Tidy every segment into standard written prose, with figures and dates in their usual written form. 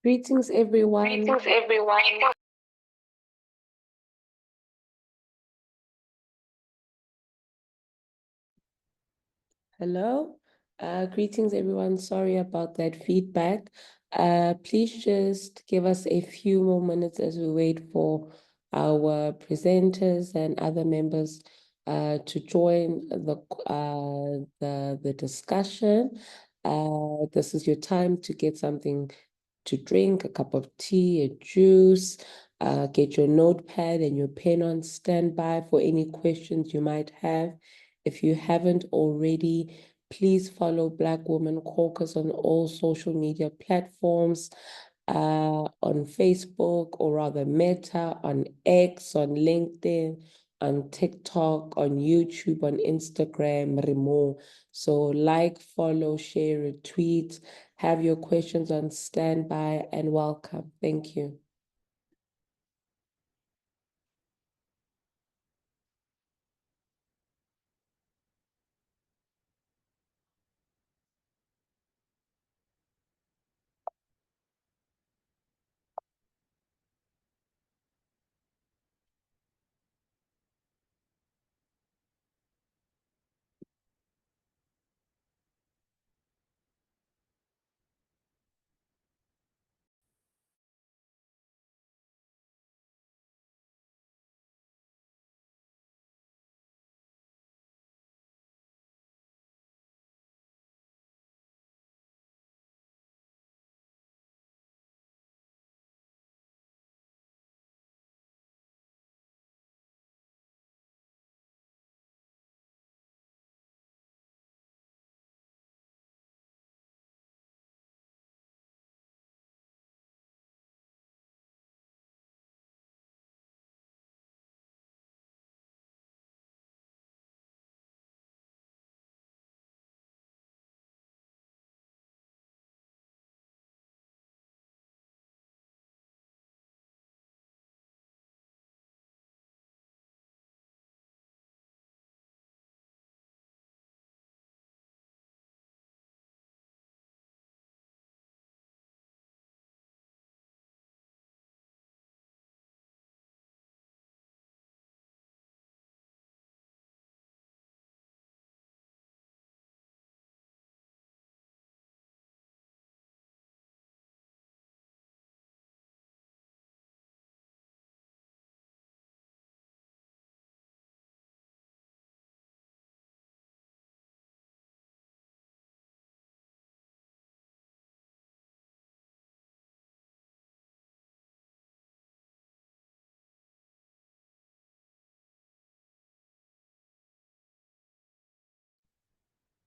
Greetings, everyone. Greetings, everyone. Hello. Greetings, everyone. Sorry about that feedback. Please just give us a few more minutes as we wait for our presenters and other members to join the discussion. This is your time to get something to drink, a cup of tea, a juice. Get your notepad and your pen on standby for any questions you might have. If you haven't already, please follow Black Women Caucus on all social media platforms, on Facebook, or rather Meta, on X, on LinkedIn, on TikTok, on YouTube, on Instagram, Remo. So like, follow, share, retweet, have your questions on standby, and welcome. Thank you.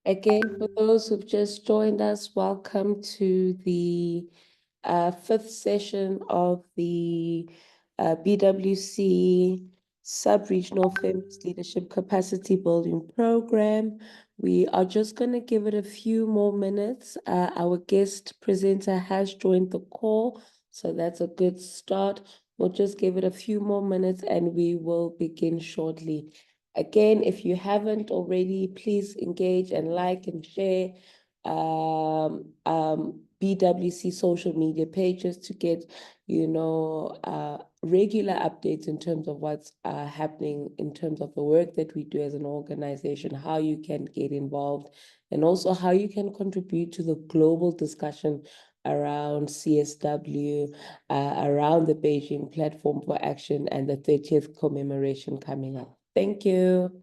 Again, for those who've just joined us, welcome to the fifth session of the BWC Sub-Regional Feminist Leadership Capacity Building Program. We are just going to give it a few more minutes. Our guest presenter has joined the call, so that's a good start. We'll just give it a few more minutes and we will begin shortly. Again, if you haven't already, please engage and like and share BWC social media pages to get, regular updates in terms of what's happening in terms of the work that we do as an organization, how you can get involved, and also how you can contribute to the global discussion around CSW, around the Beijing Platform for Action and the 30th commemoration coming up. Thank you.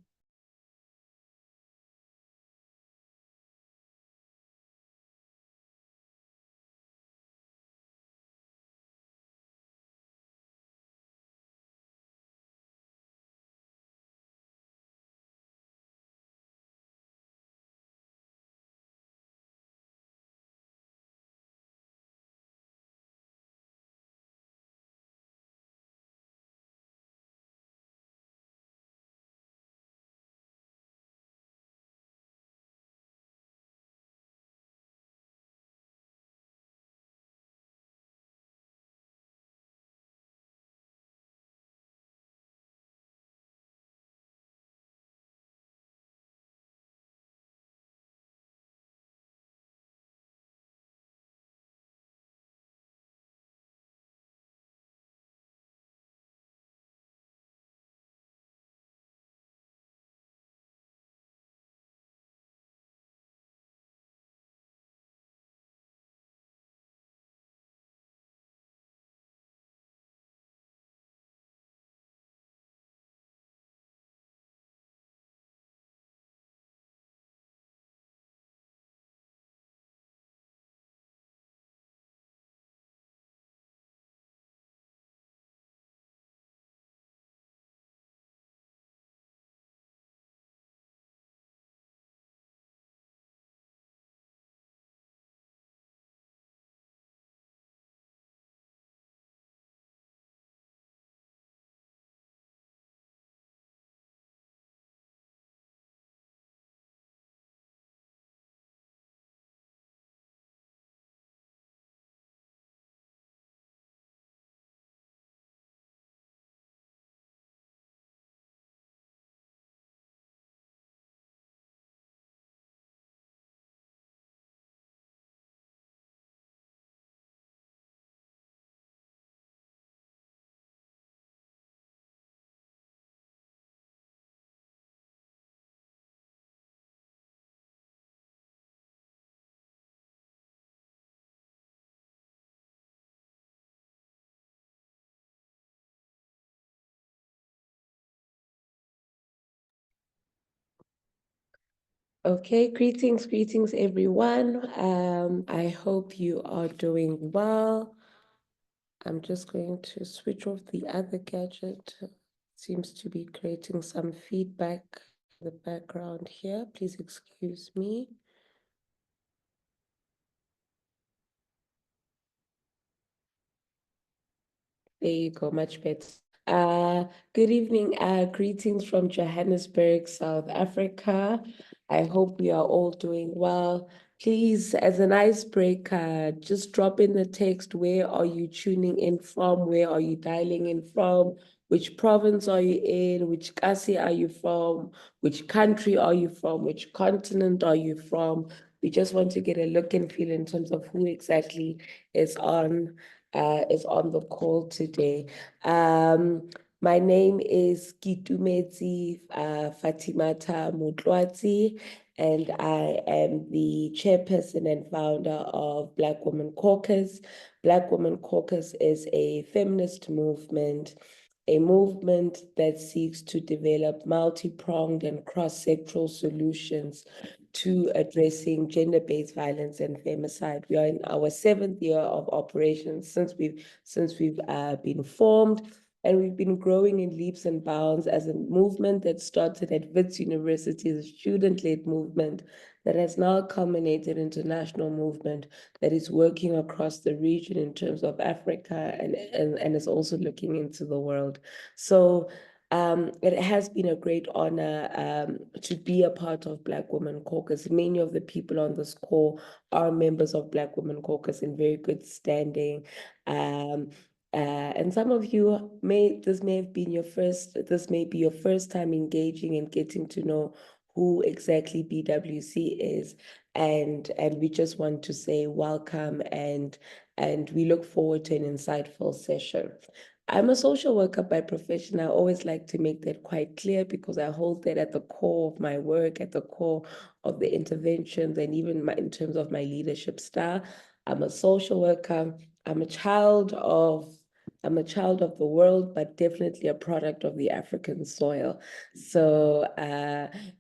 Okay, greetings, everyone. I hope you are doing well. I'm just going to switch off the other gadget. Seems to be creating some feedback in the background here. Please excuse me. There you go, much better. Good evening. Greetings from Johannesburg, South Africa. I hope we are all doing well. Please, as an icebreaker, just drop in the text. Where are you tuning in from? Where are you dialing in from? Which province are you in? Which kasi are you from? Which country are you from? Which continent are you from? We just want to get a look and feel in terms of who exactly is on the call today. My name is Kitumezi Fatimata Mutlwati, and I am the chairperson and founder of Black Women Caucus. Black Women Caucus is a feminist movement, a movement that seeks to develop multi-pronged and cross-sectoral solutions to addressing gender-based violence and femicide. We are in our 7th year of operations since we've been formed, and we've been growing in leaps and bounds as a movement that started at Wits University as a student-led movement that has now culminated into a national movement that is working across the region in terms of Africa and is also looking into the world. So it has been a great honor to be a part of Black Women Caucus. Many of the people on this call are members of Black Women Caucus in very good standing. And some of you this may be your first time engaging and getting to know who exactly BWC is. And we just want to say welcome, and we look forward to an insightful session. I'm a social worker by profession. I always like to make that quite clear because I hold that at the core of my work, at the core of the interventions, and even in terms of my leadership style. I'm a social worker. I'm a child of the world, but definitely a product of the African soil. So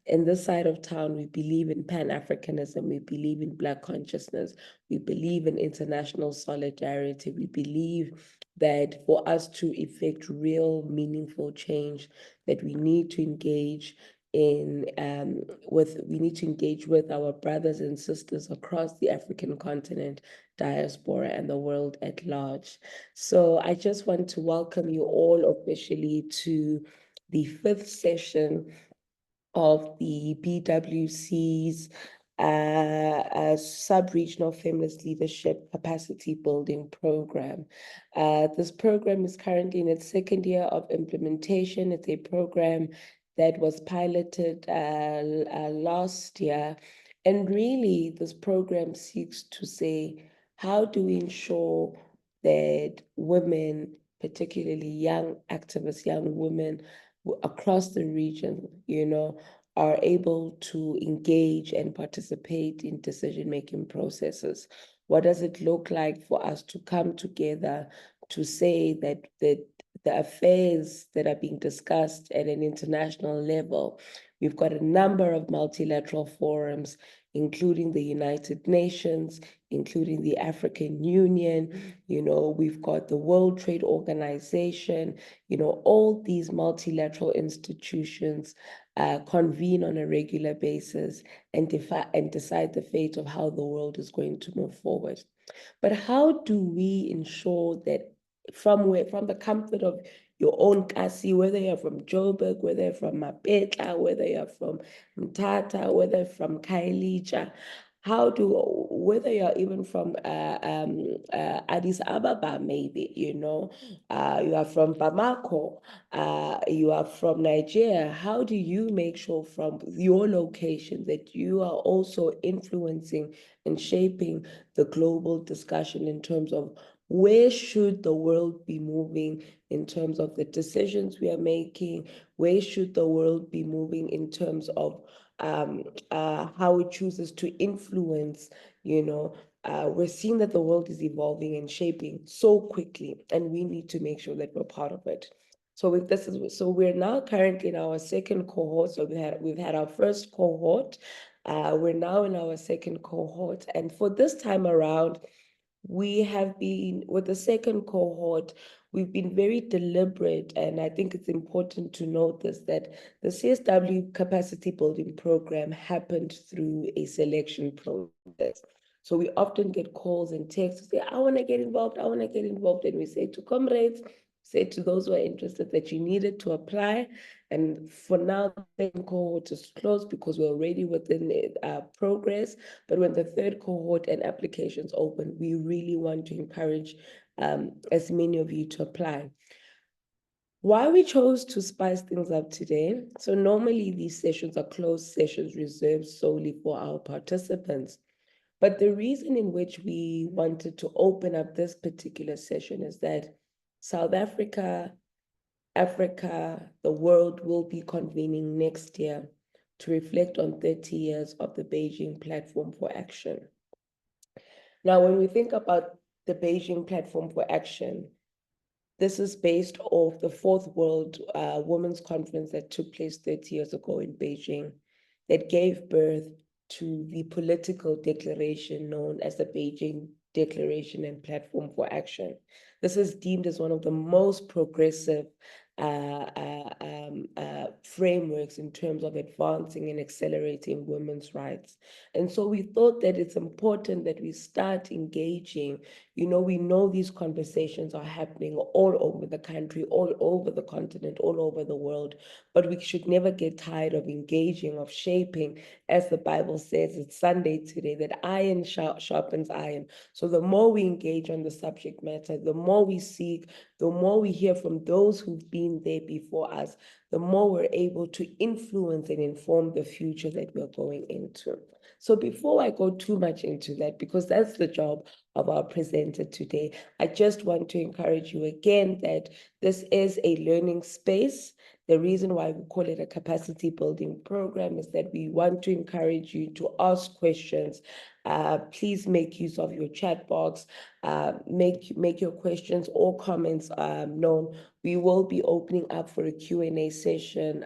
in this side of town, we believe in Pan-Africanism. We believe in Black consciousness. We believe in international solidarity. We believe that for us to effect real, meaningful change, that we need to engage with our brothers and sisters across the African continent, diaspora, and the world at large. So I just want to welcome you all officially to the 5th session of the BWC's sub-regional feminist leadership capacity building program. This program is currently in its 2nd year of implementation. It's a program that was piloted last year. And really, this program seeks to say, how do we ensure that women, particularly young activists, young women across the region, are able to engage and participate in decision-making processes? What does it look like for us to come together to say that the affairs that are being discussed at an international level, we've got a number of multilateral forums, including the United Nations, including the African Union, we've got the World Trade Organization, all these multilateral institutions convene on a regular basis and decide the fate of how the world is going to move forward. But how do we ensure that from the comfort of your own kasi, whether you're from Joburg, whether you're from Mapetla, whether you're from Mtata, whether you're from Kailija, whether you're even from Addis Ababa, maybe, you are from Bamako, you are from Nigeria, how do you make sure from your location that you are also influencing and shaping the global discussion in terms of where should the world be moving in terms of the decisions we are making? Where should the world be moving in terms of how it chooses to influence? We're seeing that the world is evolving and shaping so quickly, and we need to make sure that we're part of it. So we're now currently in our 2nd cohort. So we've had our first cohort We're now in our second cohort, and for this time around, we have been, with the second cohort, we've been very deliberate, and I think it's important to note this, that the CSW capacity building program happened through a selection process. So we often get calls and texts to say, I want to get involved, I want to get involved. And we say to comrades, say to those who are interested that you needed to apply. And for now, the second cohort is closed because we're already within progress. But when the third cohort and applications open, we really want to encourage as many of you to apply. Why we chose to spice things up today, so normally these sessions are closed sessions reserved solely for our participants. But the reason in which we wanted to open up this particular session is that South Africa, the world will be convening next year to reflect on 30 years of the Beijing Platform for Action. Now, when we think about the Beijing Platform for Action, this is based off the Fourth World Women's Conference that took place 30 years ago in Beijing, that gave birth to the political declaration known as the Beijing Declaration and Platform for Action. This is deemed as one of the most progressive frameworks in terms of advancing and accelerating women's rights. And so we thought that it's important that we start engaging. We know these conversations are happening all over the country, all over the continent, all over the world, but we should never get tired of engaging, of shaping. As the Bible says, it's Sunday today, that iron sharpens iron. So the more we engage on the subject matter, the more we seek, the more we hear from those who've been there before us, the more we're able to influence and inform the future that we're going into. So before I go too much into that, because that's the job of our presenter today, I just want to encourage you again that this is a learning space. The reason why we call it a capacity building program is that we want to encourage you to ask questions. Please make use of your chat box. Make your questions or comments known. We will be opening up for a Q&A session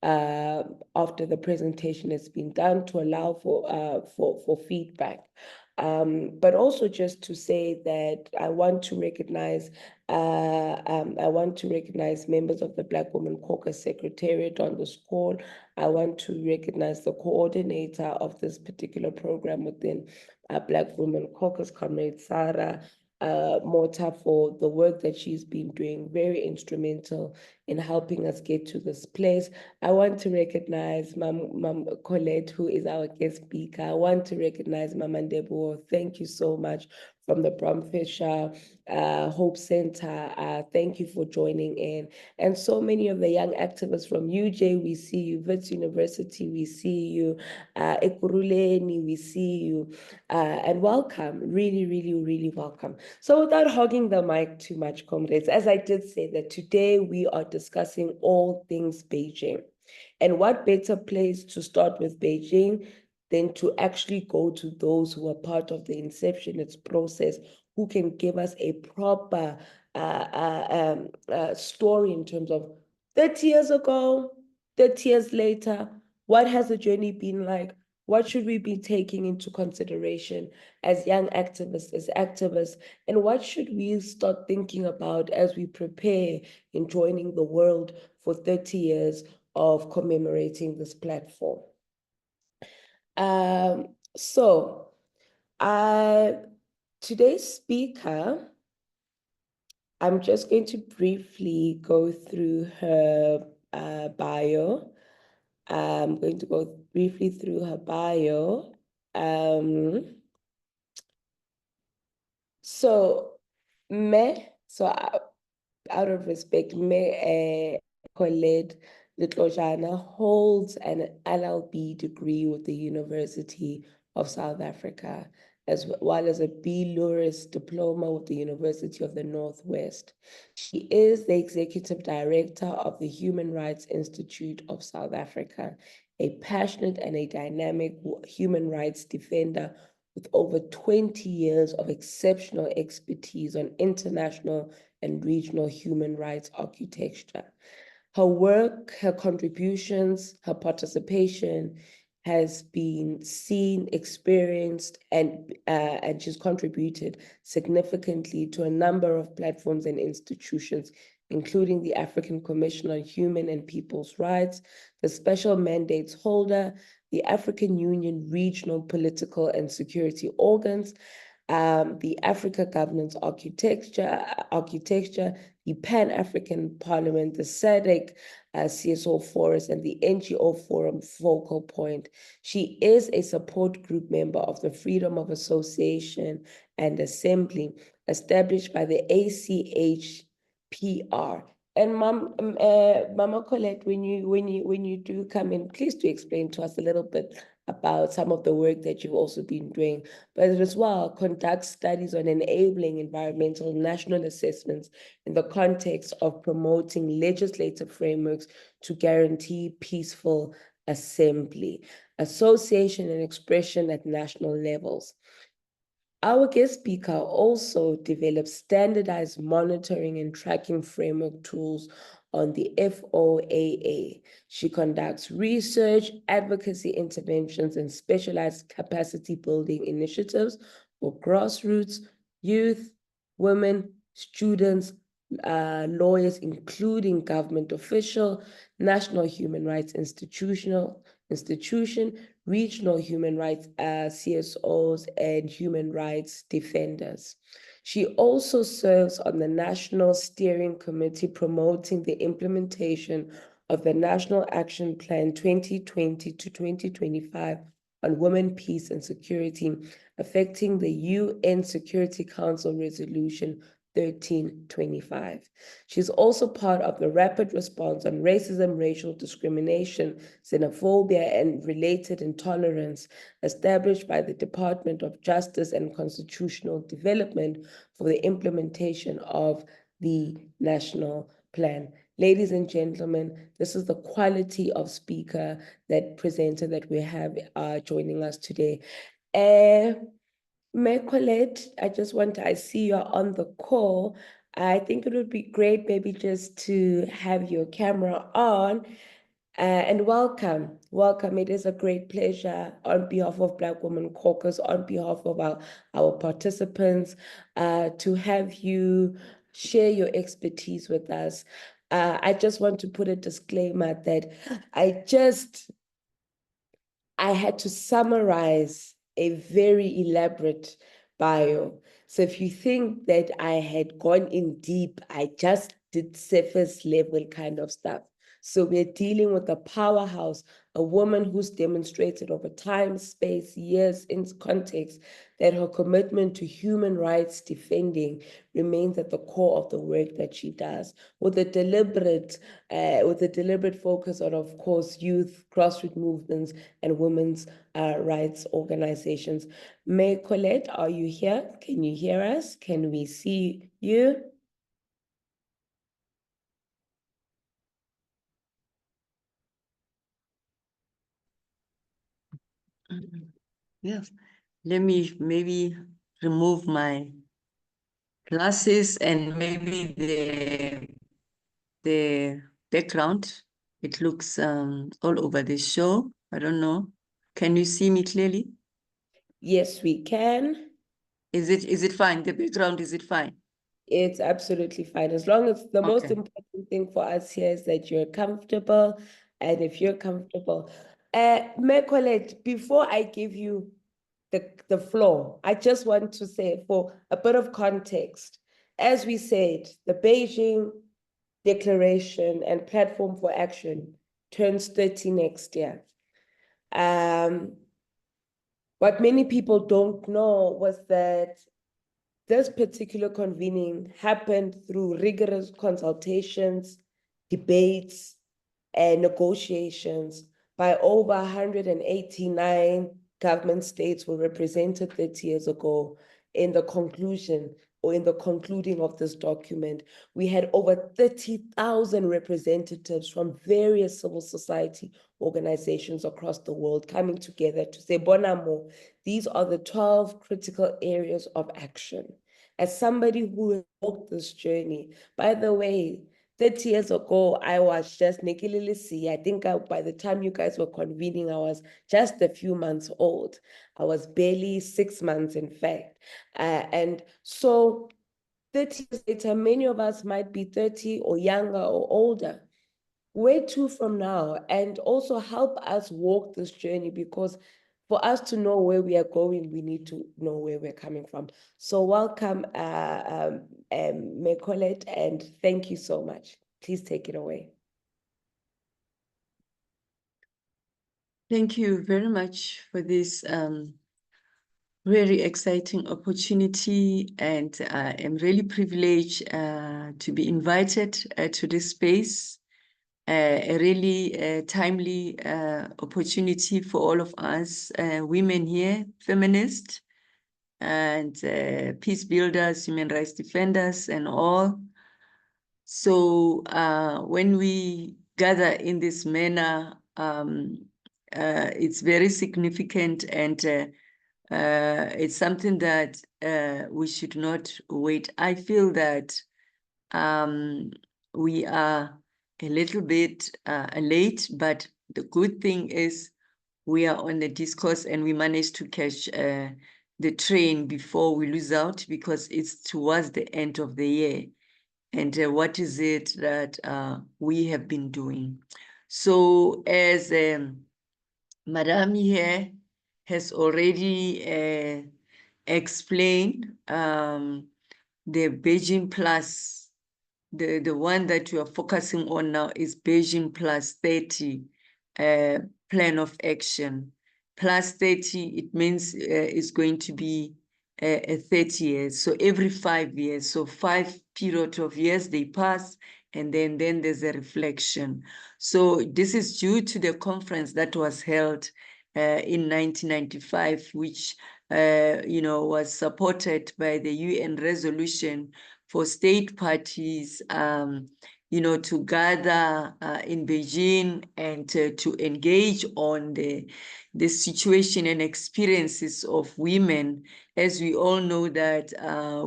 after the presentation has been done to allow for feedback. But also just to say that I want to recognize members of the Black Women Caucus Secretariat on this call. I want to recognize the coordinator of this particular program within Black Women Caucus, Comrade Sarah Mota, for the work that she's been doing, very instrumental in helping us get to this place. I want to recognize Mam Colette, who is our guest speaker. I want to recognize Mama Ndebo. Thank you so much, from the Bromfisher Hope Center. Thank you for joining in. And so many of the young activists from UJ, we see you. Wits University, we see you. Ekuruleni, we see you. And welcome, really, really, really welcome. So without hogging the mic too much, comrades, as I did say, that today we are discussing all things Beijing. And what better place to start with Beijing than to actually go to those who are part of the inception, its process, who can give us a proper story in terms of 30 years ago, 30 years later, what has the journey been like? What should we be taking into consideration as young activists, and what should we start thinking about as we prepare in joining the world for 30 years of commemorating this platform? So today's speaker, I'm just going to briefly go through her bio. I'm going to go briefly through her bio. Out of respect, Colette Letlojana holds an LLB degree with the University of South Africa, as well as a B.Luris diploma with the University of the Northwest. She is the Executive Director of the Human Rights Institute of South Africa, a passionate and a dynamic human rights defender with over 20 years of exceptional expertise on international and regional human rights architecture. Her work, her contributions, her participation has been seen, experienced, and she's contributed significantly to a number of platforms and institutions, including the African Commission on Human and People's Rights, the Special Mandates Holder, the African Union Regional Political and Security Organs, the Africa Governance Architecture, the Pan-African Parliament, the SADC CSO Forest, and the NGO Forum Focal Point. She is a support group member of the Freedom of Association and Assembly, established by the ACHPR. And Mama Colette, when you do come in, please do explain to us a little bit about some of the work that you've also been doing, but as well conduct studies on enabling environmental national assessments in the context of promoting legislative frameworks to guarantee peaceful assembly, association, and expression at national levels. Our guest speaker also develops standardized monitoring and tracking framework tools on the FOAA. She conducts research, advocacy interventions, and specialized capacity building initiatives for grassroots, youth, women, students, lawyers, including government official, national human rights institution, regional human rights CSOs, and human rights defenders. She also serves on the National Steering Committee promoting the implementation of the National Action Plan 2020 to 2025 on women, peace, and security, affecting the UN Security Council Resolution 1325. She's also part of the rapid response on racism, racial discrimination, xenophobia, and related intolerance established by the Department of Justice and Constitutional Development for the implementation of the national plan. Ladies and gentlemen, this is the quality of speaker, that presenter that we have joining us today. Colette, I see you're on the call. I think it would be great maybe just to have your camera on. And welcome. It is a great pleasure on behalf of Black Women Caucus, on behalf of our participants, to have you share your expertise with us. I just want to put a disclaimer that I had to summarize a very elaborate bio. So if you think that I had gone in deep, I just did surface level kind of stuff. So we're dealing with a powerhouse, a woman who's demonstrated over time, space, years, in context, that her commitment to human rights defending remains at the core of the work that she does, with a deliberate focus on, of course, youth, grassroots movements, and women's rights organizations. May Colette, are you here? Can you hear us? Can we see you? Yes, let me maybe remove my glasses and maybe the background. It looks all over the show. I don't know. Can you see me clearly? Yes, we can. Is it fine? The background, is it fine? It's absolutely fine. As long as the most important thing for us here is that you're comfortable. And if you're comfortable, Colette, before I give you the floor, I just want to say, for a bit of context, as we said, the Beijing Declaration and Platform for Action turns 30 next year. What many people don't know was that this particular convening happened through rigorous consultations, debates, and negotiations by over 189 government states were represented 30 years ago. In the concluding of this document, we had over 30,000 representatives from various civil society organizations across the world coming together to say, Bonamo, these are the 12 critical areas of action. As somebody who walked this journey, by the way, 30 years ago, I was just Nikki Lilisi. I think by the time you guys were convening, I was just a few months old. I was barely 6 months, in fact. And so 30 years later, many of us might be 30 or younger or older. Where to from now? And also help us walk this journey, because for us to know where we are going, we need to know where we're coming from. So welcome, Mekolet, and thank you so much. Please take it away. Thank you very much for this very exciting opportunity, and I'm really privileged to be invited to this space. A really timely opportunity for all of us women here, feminists and peace builders, human rights defenders, and all. So when we gather in this manner, it's very significant, and it's something that we should not wait. I feel that we are a little bit late, but the good thing is we are on the discourse and we managed to catch the train before we lose out, because it's towards the end of the year. And what is it that we have been doing? So as Madame here has already explained, the Beijing Plus, the one that you are focusing on now is Beijing Plus 30 plan of action. Plus 30, it means it's going to be 30 years. So every 5 years, so 5 period of years, they pass, and then there's a reflection. So this is due to the conference that was held in 1995, which was supported by the UN resolution for state parties, to gather in Beijing and to engage on the situation and experiences of women. As we all know that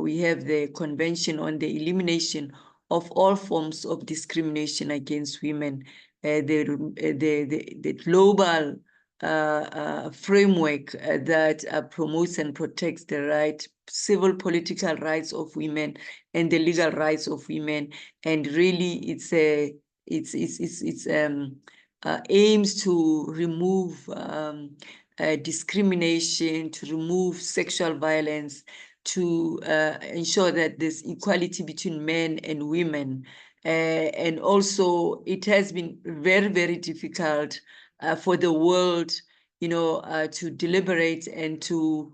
we have the Convention on the Elimination of All Forms of Discrimination Against Women, the global framework that promotes and protects the civil political rights of women and the legal rights of women. And really it's aims to remove discrimination, to remove sexual violence, to ensure that there's equality between men and women. And also it has been very, very difficult for the world, to deliberate and to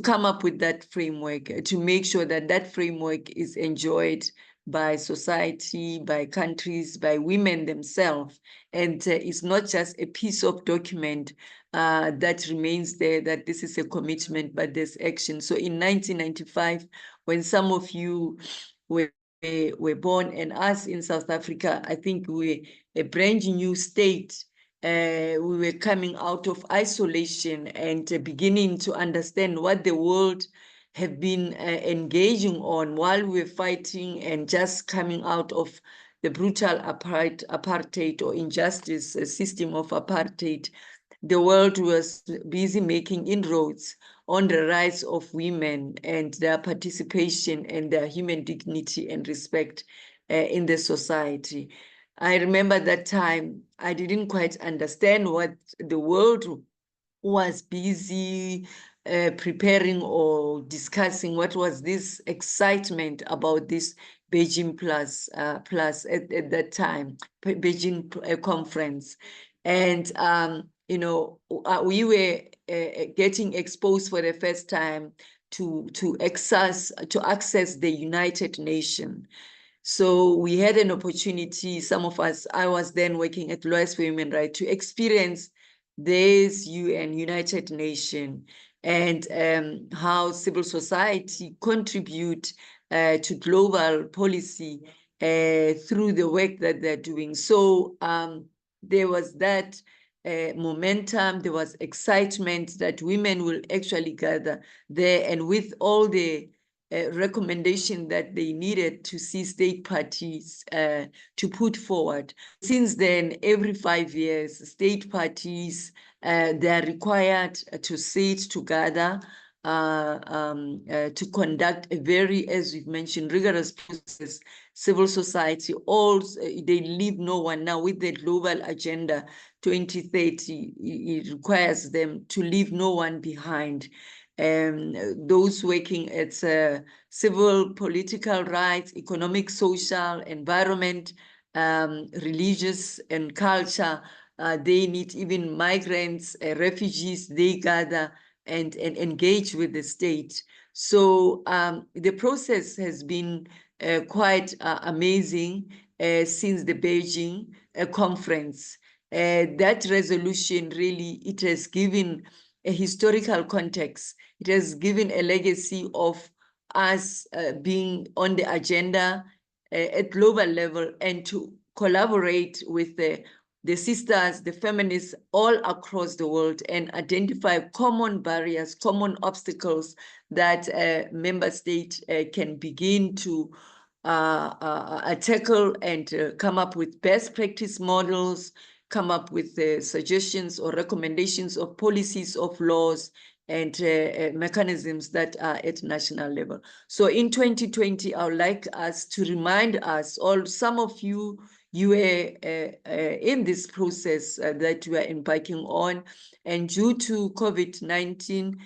come up with that framework, to make sure that that framework is enjoyed by society, by countries, by women themselves. And it's not just a piece of document that remains there, that this is a commitment, but there's action. So in 1995, when some of you were born, and us in South Africa, I think we're a brand new state. We were coming out of isolation and beginning to understand what the world have been engaging on while we were fighting and just coming out of the brutal apartheid or injustice system of apartheid. The world was busy making inroads on the rights of women and their participation and their human dignity and respect in the society. I remember that time I didn't quite understand what the world was busy preparing or discussing. What was this excitement about this Beijing Plus at that time, Beijing conference. And, we were getting exposed for the first time to access the United Nations. So we had an opportunity, some of us, I was then working at Lawyers for Human Rights, to experience this UN, United Nations, and how civil society contribute to global policy through the work that they're doing. So there was that momentum, there was excitement that women will actually gather there, and with all the recommendation that they needed to see state parties to put forward. Since then, every 5 years, state parties, they are required to sit together to conduct a very, as we've mentioned, rigorous process. Civil society, all they leave no one. Now with the global agenda 2030, it requires them to leave no one behind. Those working at civil, political rights, economic, social, environment, religious and culture, they need even migrants, refugees, they gather and engage with the state. So the process has been quite amazing since the Beijing conference. That resolution really, it has given a historical context. It has given a legacy of us being on the agenda at global level and to collaborate with the sisters, the feminists all across the world and identify common barriers, common obstacles that member states can begin to tackle and come up with best practice models, come up with suggestions or recommendations of policies of laws and mechanisms that are at national level. So in 2020, I would like us to remind us, all some of you, you were in this process that we are embarking on, and due to COVID-19,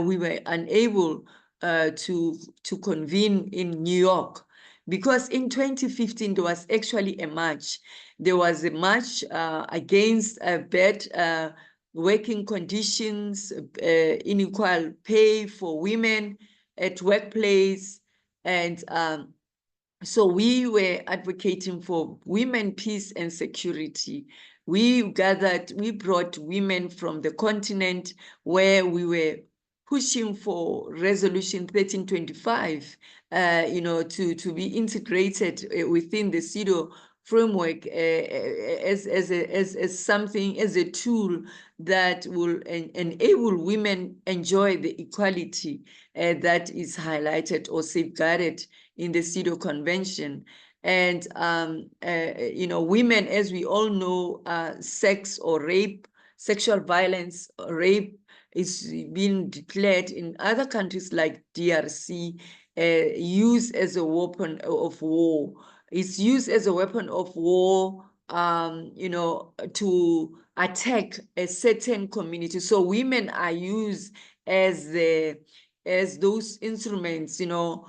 we were unable to convene in New York. Because in 2015, there was actually a march. There was a march against bad working conditions, unequal pay for women at workplace. And so we were advocating for women, peace and security. We gathered, we brought women from the continent where we were pushing for resolution 1325, to be integrated within the CEDAW framework as something, as a tool that will enable women enjoy the equality that is highlighted or safeguarded in the CEDAW Convention. And, women, as we all know, sex or rape, sexual violence, or rape is being declared in other countries like DRC, used as a weapon of war. It's used as a weapon of war, to attack a certain community. So women are used as those instruments, what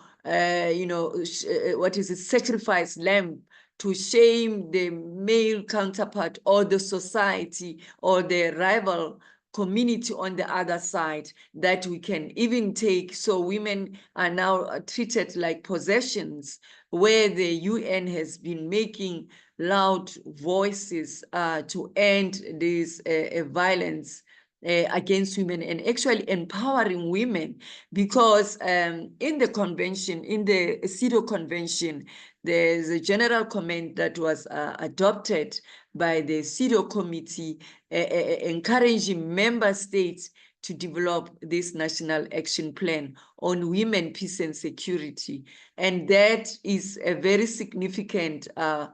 is it, sacrifice lamb to shame the male counterpart or the society or the rival community on the other side that we can even take. So women are now treated like possessions, where the UN has been making loud voices to end this violence against women and actually empowering women, because in the convention, in the CEDAW Convention, there's a general comment that was adopted by the CEDAW committee encouraging member states to develop this national action plan on women, peace and security. And that is a very significant a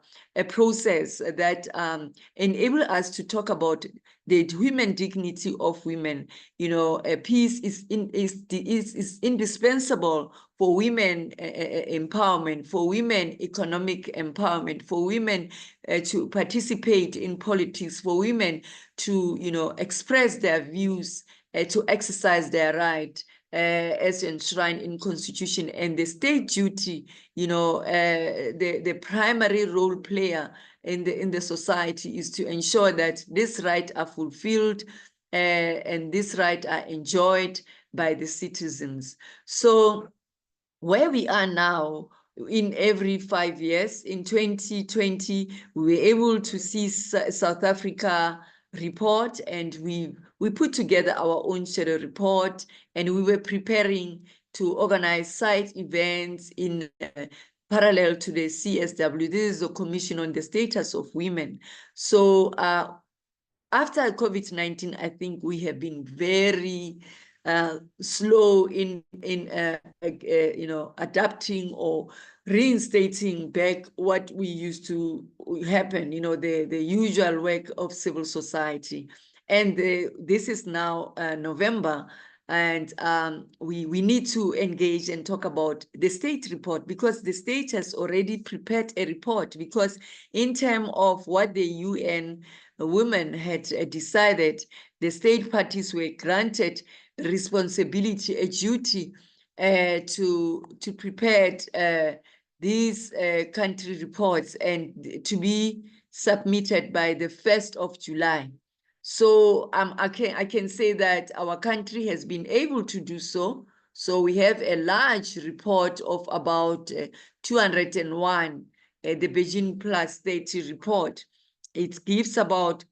process that enable us to talk about the human dignity of women. Peace is indispensable for women empowerment, for women economic empowerment, for women to participate in politics, for women to express their views, to exercise their right as enshrined in Constitution, and the state duty, the primary role player in the society is to ensure that these rights are fulfilled and these rights are enjoyed by the citizens. So where we are now, in every 5 years, in 2020, we were able to see South Africa report, and we put together our own shadow report, and we were preparing to organize site events in parallel to the CSW. This is a Commission on the Status of Women. So after COVID-19, I think we have been very slow in adapting or reinstating back what we used to happen, the usual work of civil society. And this is now November, and we need to engage and talk about the state report, because the state has already prepared a report, because in terms of what the UN women had decided, the state parties were granted responsibility, a duty to prepare these country reports and to be submitted by the 1st of July. So I can say that our country has been able to do so. So we have a large report of about 201, the Beijing Plus State Report. It gives about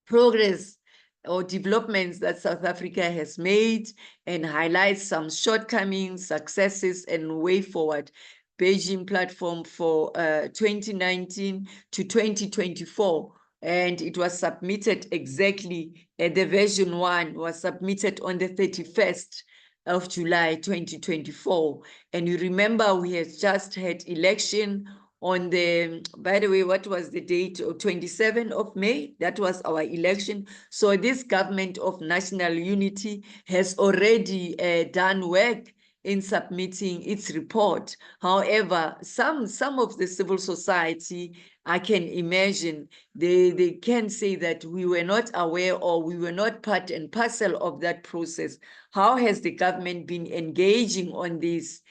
progress or developments that South Africa has made and highlights some shortcomings, successes, and way forward. Beijing platform for 2019 to 2024. And it was submitted exactly, the version 1 was submitted on the 31st of July 2024. And you remember we had just had election on the, by the way, what was the date? 27th of May, that was our election. So this government of national unity has already done work in submitting its report. However, some of the civil society, I can imagine, they can say that we were not aware or we were not part and parcel of that process. How has the government been engaging on these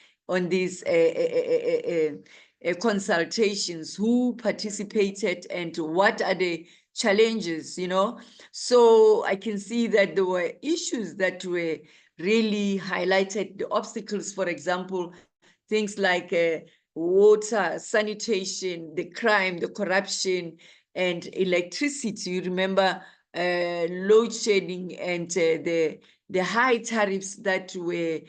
consultations? Who participated and what are the challenges, So I can see that there were issues that were really highlighted, the obstacles, for example, things like water, sanitation, the crime, the corruption, and electricity. You remember load shedding and the high tariffs that were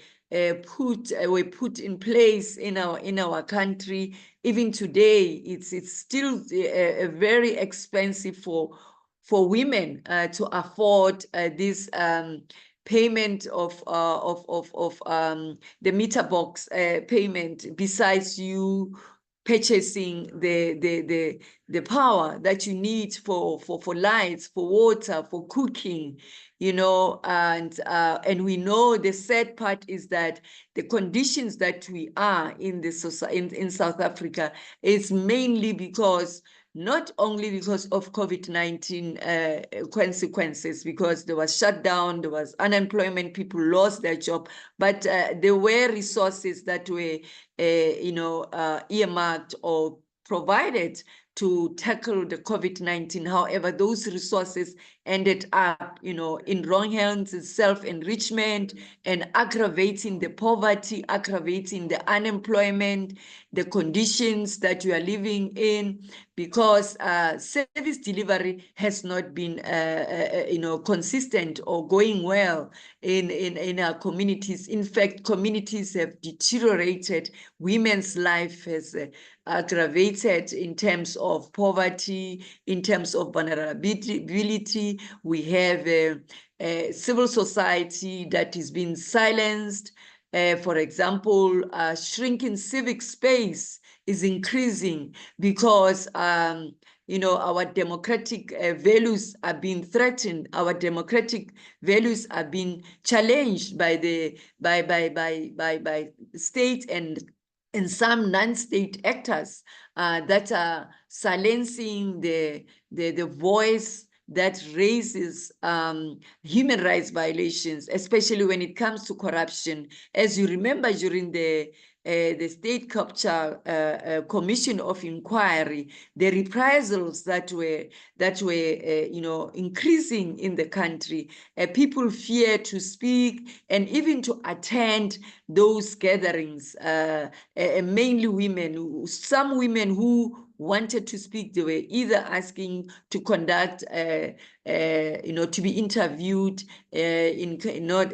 put in place in our country. Even today, it's still very expensive for women to afford this payment of the meter box payment, besides you purchasing the power that you need for lights, for water, for cooking, and we know the sad part is that the conditions that we are in the society in South Africa is mainly because, not only because of COVID-19 consequences, because there was shutdown, there was unemployment, people lost their job, but there were resources that were, earmarked or provided to tackle the COVID-19. However, those resources ended up, in wrong hands, self-enrichment, and aggravating the poverty, aggravating the unemployment, the conditions that we are living in, because service delivery has not been, consistent or going well in our communities. In fact, communities have deteriorated. Women's life has aggravated in terms of poverty, in terms of vulnerability. We have a civil society that is being silenced. For example, shrinking civic space is increasing because our democratic values are being threatened. Our democratic values are being challenged by the by state and some non-state actors that are silencing the voice that raises human rights violations, especially when it comes to corruption. As you remember, during the State Capture Commission of Inquiry, the reprisals that were increasing in the country. People fear to speak and even to attend those gatherings. Mainly women. Some women who wanted to speak, they were either asking to conduct, to be interviewed not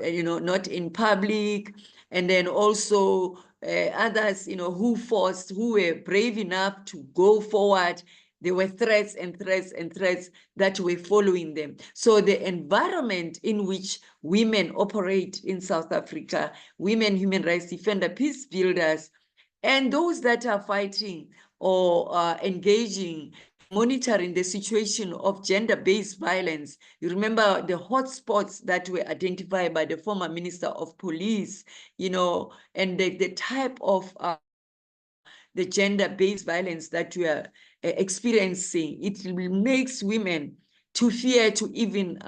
in public, and then also others, who were brave enough to go forward there were threats and threats and threats that were following them. So the environment in which women operate in South Africa, women human rights defender, peace builders, and those that are fighting or engaging, monitoring the situation of gender-based violence. You remember the hotspots that were identified by the former Minister of Police, you know, and the type of the gender-based violence that we are experiencing. It makes women to fear to even,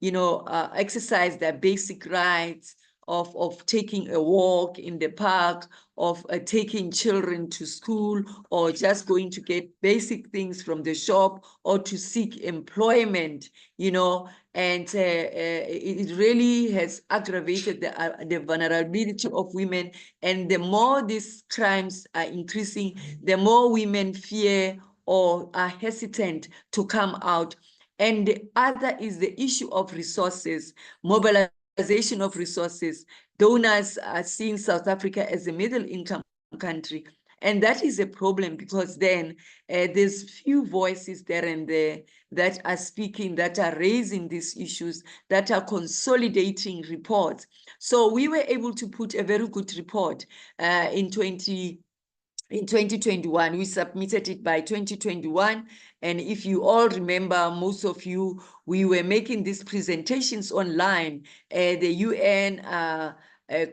exercise their basic rights of taking a walk in the park, of taking children to school, or just going to get basic things from the shop, or to seek employment, you know, and it really has aggravated the vulnerability of women. And the more these crimes are increasing, the more women fear or are hesitant to come out. And the other is the issue of resources, mobilization of resources. Donors are seeing South Africa as a middle income country. And that is a problem, because then there's few voices there and there that are speaking, that are raising these issues, that are consolidating reports. So we were able to put a very good report in 2021. We submitted it by 2021. And if you all remember, most of you, we were making these presentations online. The UN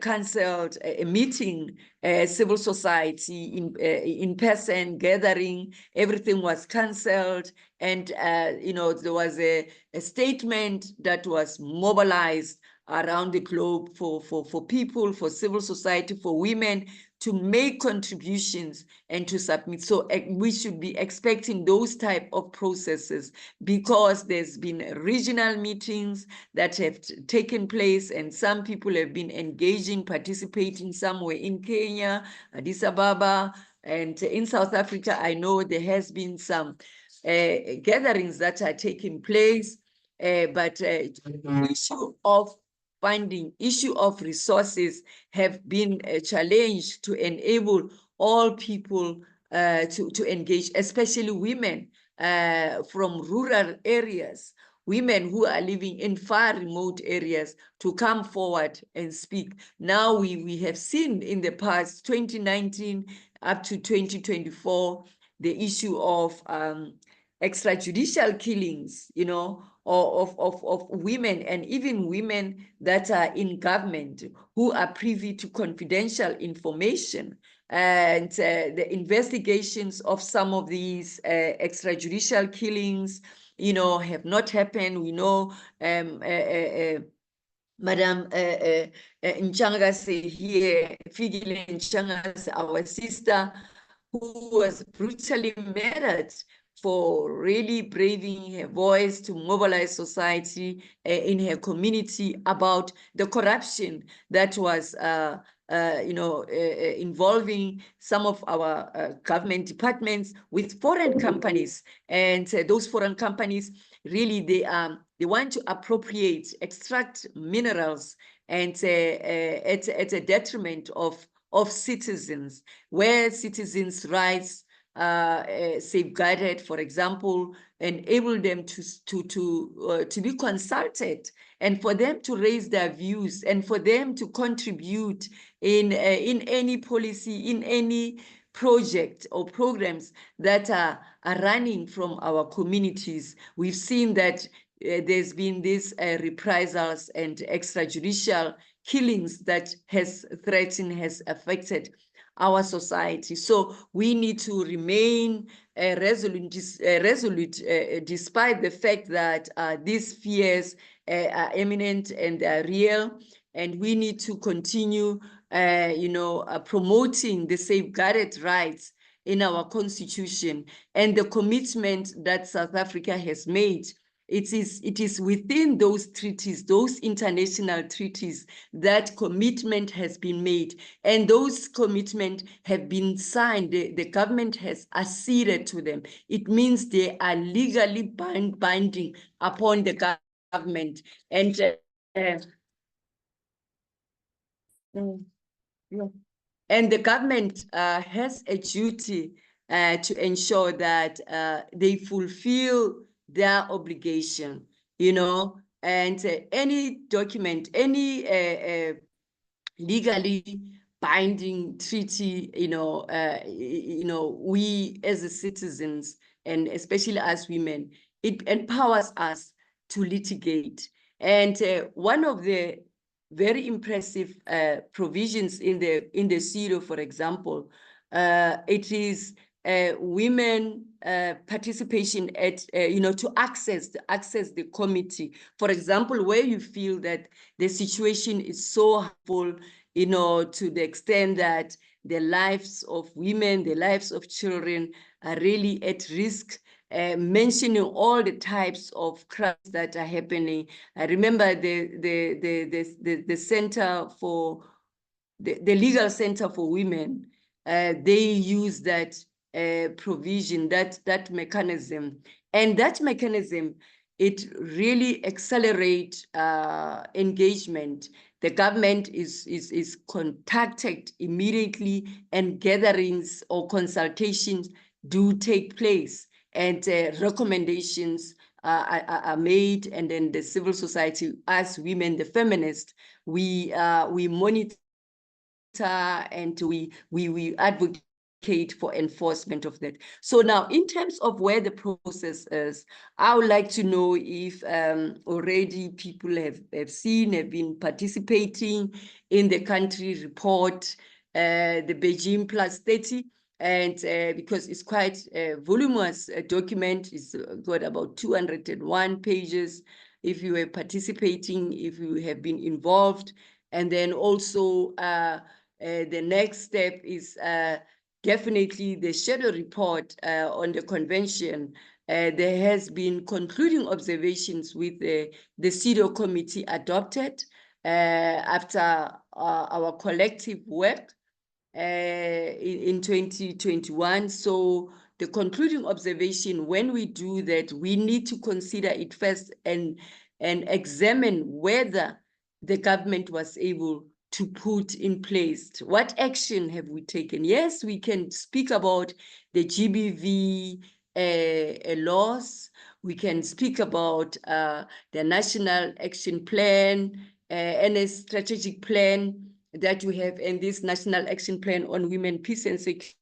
canceled a meeting, civil society in person gathering. Everything was canceled. And, there was a statement that was mobilized around the globe for people, for civil society, for women to make contributions and to submit. So we should be expecting those type of processes, because there's been regional meetings that have taken place, and some people have been engaging, participating somewhere in Kenya, Addis Ababa, and in South Africa. I know there has been some gatherings that are taking place, but the issue of funding, issue of resources have been a challenge to enable all people to engage, especially women from rural areas, women who are living in far remote areas, to come forward and speak. Now we have seen in the past, 2019 up to 2024, the issue of extrajudicial killings, you know, of women, and even women that are in government who are privy to confidential information. And the investigations of some of these extrajudicial killings, you know, have not happened. We know Madam Nchangase here, Figile Nchangase, our sister, who was brutally murdered for really braving her voice to mobilize society in her community about the corruption that was involving some of our government departments with foreign companies. And those foreign companies, really, they want to appropriate, extract minerals, and at a detriment of citizens, where citizens' rights safeguarded, for example, enable them to be consulted, and for them to raise their views, and for them to contribute in any policy, in any project or programs that are running from our communities. We've seen that there's been these reprisals and extrajudicial killings that has threatened, has affected our society. So we need to remain resolute despite the fact that these fears are imminent and are real. And we need to continue, promoting the safeguarded rights in our constitution and the commitment that South Africa has made. It is within those treaties, those international treaties, that commitment has been made. And those commitments have been signed. The government has acceded to them. It means they are legally binding upon the government. And and the government has a duty to ensure that they fulfill their obligation, and any document, any legally binding treaty, we as the citizens, and especially as women, it empowers us to litigate. And one of the very impressive provisions in the CEDAW, for example, it is women participation at, to access the committee. For example, where you feel that the situation is so harmful, to the extent that the lives of women, the lives of children are really at risk, mentioning all the types of crimes that are happening. I remember the Center for the Legal Center for Women, they use that provision, that mechanism. And that mechanism, it really accelerates engagement. The government is contacted immediately, and gatherings or consultations do take place, and recommendations are made, and then the civil society, as women, the feminists, we monitor and we advocate for enforcement of that. So now, in terms of where the process is, I would like to know if already people have been participating in the country report, the Beijing Plus 30, and because it's quite a voluminous document, it's got about 201 pages. If you are participating, if you have been involved, and then also the next step is definitely the shadow report on the convention. There has been concluding observations with the CEDAW committee adopted after our collective work in 2021. So the concluding observation, when we do that, we need to consider it first and examine whether the government was able to put in place. What action have we taken? Yes, we can speak about the GBV laws. We can speak about the National Action Plan and a strategic plan that we have in this National Action Plan on Women, Peace and Security.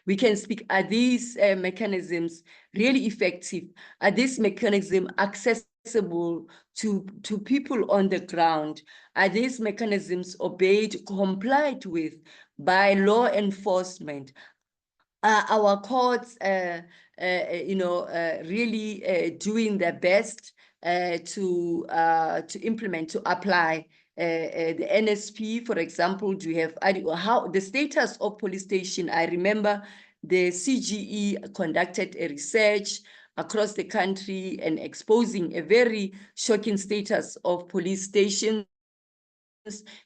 We can speak, are these mechanisms really effective? Are these mechanisms accessible to people on the ground? Are these mechanisms obeyed, complied with by law enforcement? Our courts, really doing their best to implement, to apply the NSP, for example? Do you have how the status of police station? I remember the CGE conducted a research across the country and exposing a very shocking status of police stations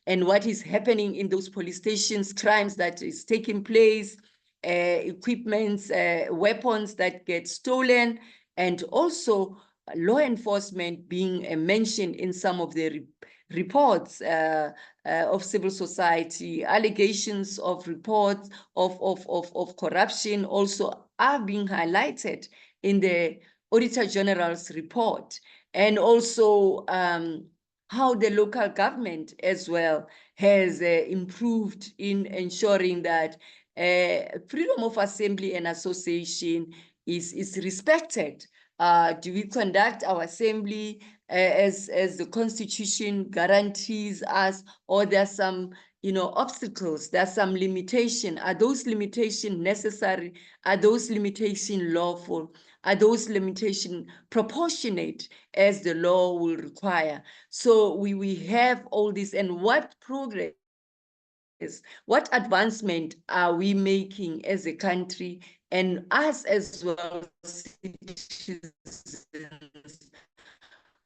and what is happening in those police stations, crimes that is taking place, equipments, weapons that get stolen, and also law enforcement being mentioned in some of the reports of civil society. Allegations of reports of corruption also are being highlighted in the Auditor General's report. And also how the local government as well has improved in ensuring that freedom of assembly and association is respected. Do we conduct our assembly as the Constitution guarantees us, or there are some obstacles, there are some limitation? Are those limitations necessary? Are those limitations lawful? Are those limitations proportionate as the law will require? So we have all this, and what progress, what advancement are we making as a country, and us as well citizens?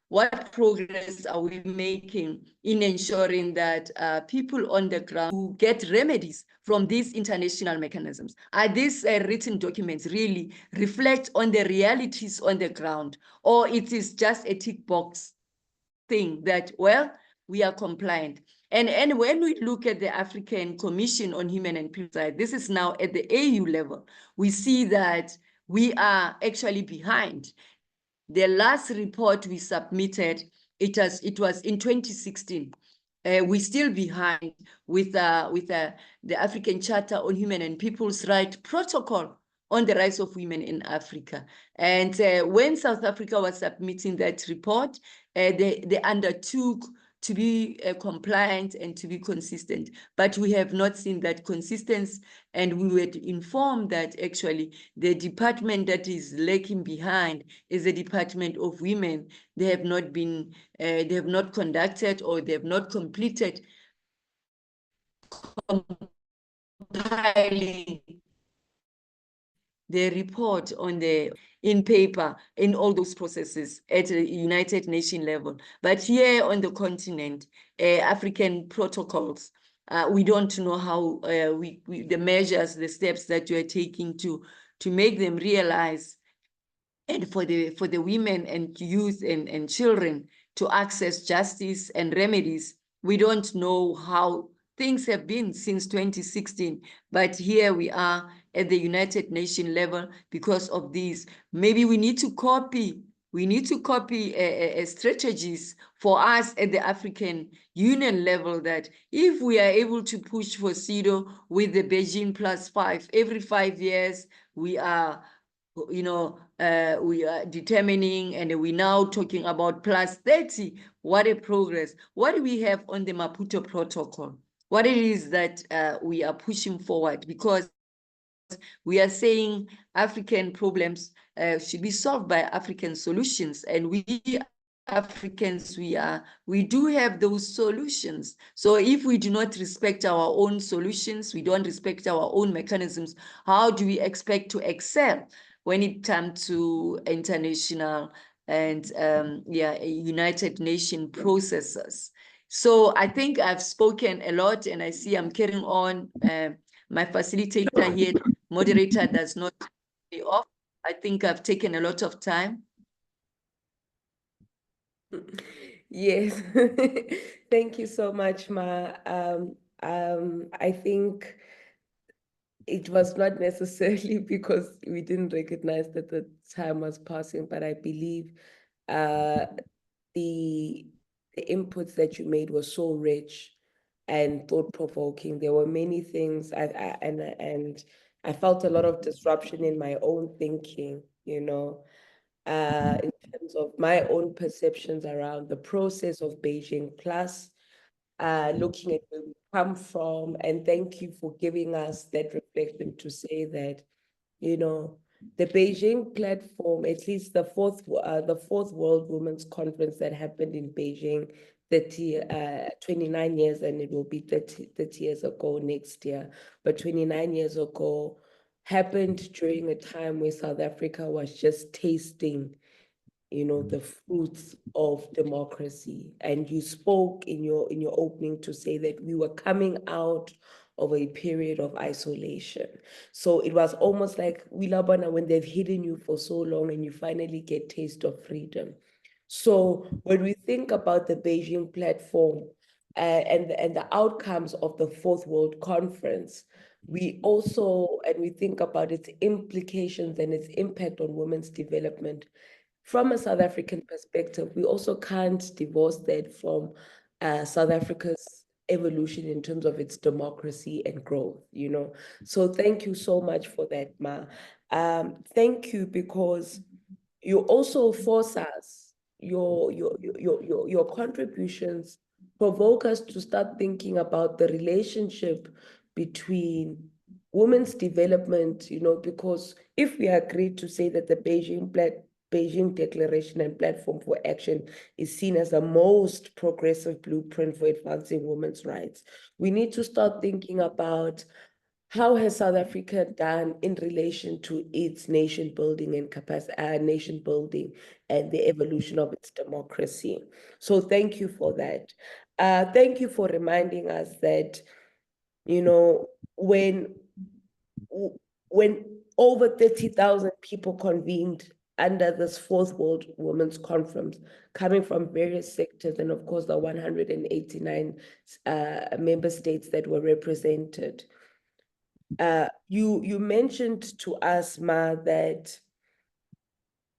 What progress are we making in ensuring that people on the ground who get remedies from these international mechanisms? Are these written documents really reflect on the realities on the ground, or it is just a tick box thing that, well, we are compliant. And when we look at the African Commission on Human and People's Rights, this is now at the AU level, we see that we are actually behind. The last report we submitted, it was in 2016. We're still behind with the African Charter on Human and People's Rights Protocol on the rights of women in Africa. And when South Africa was submitting that report, they undertook to be compliant and to be consistent. But we have not seen that consistency, and we were informed that actually the department that is lagging behind is the Department of Women. They have not been, they have not conducted, or they have not completed compiling the report on the in paper in all those processes at the United Nations level. But here on the continent, African protocols, we don't know how the measures, the steps that you are taking to make them realize, and for the women and youth and children to access justice and remedies. We don't know how things have been since 2016, but here we are at the United Nations level because of these. Maybe we need to copy strategies for us at the African Union level, that if we are able to push for CEDAW with the Beijing +5, every 5 years, we are we are determining, and we're now talking about +30. What a progress. What do we have on the Maputo Protocol? What it is that we are pushing forward, because we are saying African problems should be solved by African solutions, and we Africans, we do have those solutions. So if we do not respect our own solutions, we don't respect our own mechanisms, how do we expect to excel when it comes to international and United Nations processes? So I think I've spoken a lot, and I see I'm carrying on. My facilitator here, moderator, does not be off. I think I've taken a lot of time. Yes, thank you so much, Ma. I think it was not necessarily because we didn't recognize that the time was passing, but I believe the inputs that you made were so rich and thought-provoking. There were many things, and I felt a lot of disruption in my own thinking, you know, in terms of my own perceptions around the process of Beijing Plus, looking at where we come from. And thank you for giving us that reflection to say that, you know, the Beijing platform, at least the fourth World Women's Conference that happened in Beijing 29 years, and it will be 30 years ago next year, but 29 years ago, happened during a time where South Africa was just tasting, you know, the fruits of democracy. And you spoke in your opening to say that we were coming out of a period of isolation. So it was almost like Wilabana, when they've hidden you for so long and you finally get taste of freedom. So when we think about the Beijing platform and the outcomes of the Fourth World Conference, we also, and we think about its implications and its impact on women's development. From a South African perspective, we also can't divorce that from South Africa's evolution in terms of its democracy and growth, you know. So thank you so much for that, Ma. Thank you, because you also force us, your contributions provoke us to start thinking about the relationship between women's development, you know, because if we agree to say that the Beijing Declaration and Platform for Action is seen as the most progressive blueprint for advancing women's rights, we need to start thinking about how has South Africa done in relation to its nation building and nation building and the evolution of its democracy. So thank you for that. Thank you for reminding us that, you know, when over 30,000 people convened under this Fourth World Women's Conference, coming from various sectors, and of course the 189 member states that were represented. You mentioned to us, Ma, that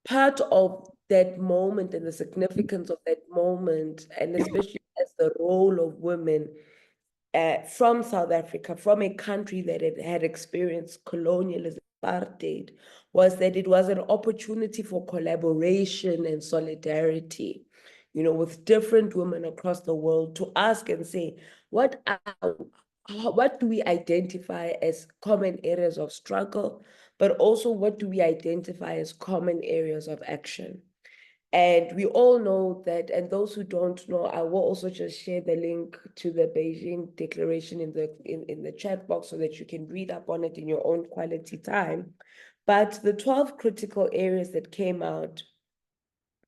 part of that moment and the significance of that moment, and especially as the role of women from South Africa, from a country that had experienced colonialism, apartheid, was that it was an opportunity for collaboration and solidarity, with different women across the world to ask and say, what do we identify as common areas of struggle, but also what do we identify as common areas of action? And we all know that, and those who don't know, I will also just share the link to the Beijing Declaration in the chat box so that you can read up on it in your own quality time. But the 12 critical areas that came out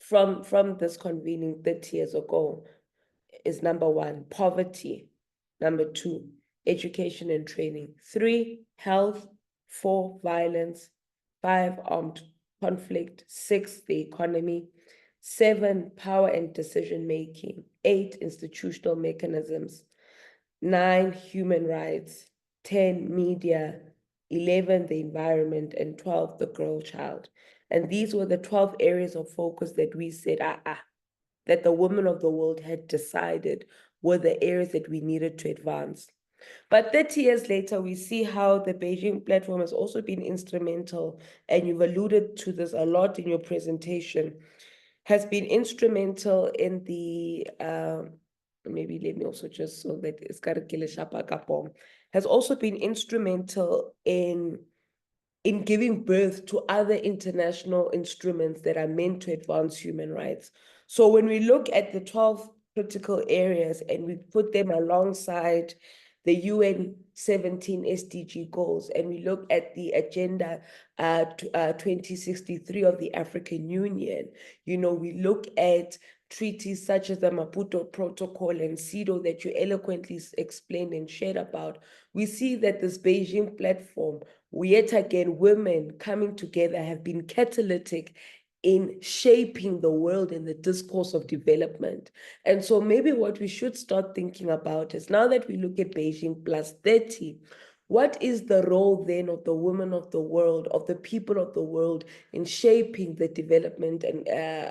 from this convening 30 years ago is: number 1, poverty; number 2, education and training; 3, health; 4, violence; 5, armed conflict; 6, the economy; 7, power and decision making; 8, institutional mechanisms; 9, human rights; 10, media; 11, the environment; and 12, the girl child. And these were the 12 areas of focus that we said, that the women of the world had decided were the areas that we needed to advance. But 30 years later, we see how the Beijing platform has also been instrumental, and you've alluded to this a lot in your presentation, has been instrumental in the, maybe let me also just, so that it's got to has also been instrumental in giving birth to other international instruments that are meant to advance human rights. So when we look at the 12 critical areas and we put them alongside the UN 17 SDG goals, and we look at the Agenda 2063 of the African Union, we look at treaties such as the Maputo Protocol and CEDAW that you eloquently explained and shared about, we see that this Beijing platform, yet again, women coming together have been catalytic in shaping the world and the discourse of development. And so maybe what we should start thinking about is, now that we look at Beijing plus 30, what is the role then of the women of the world, of the people of the world, in shaping the development and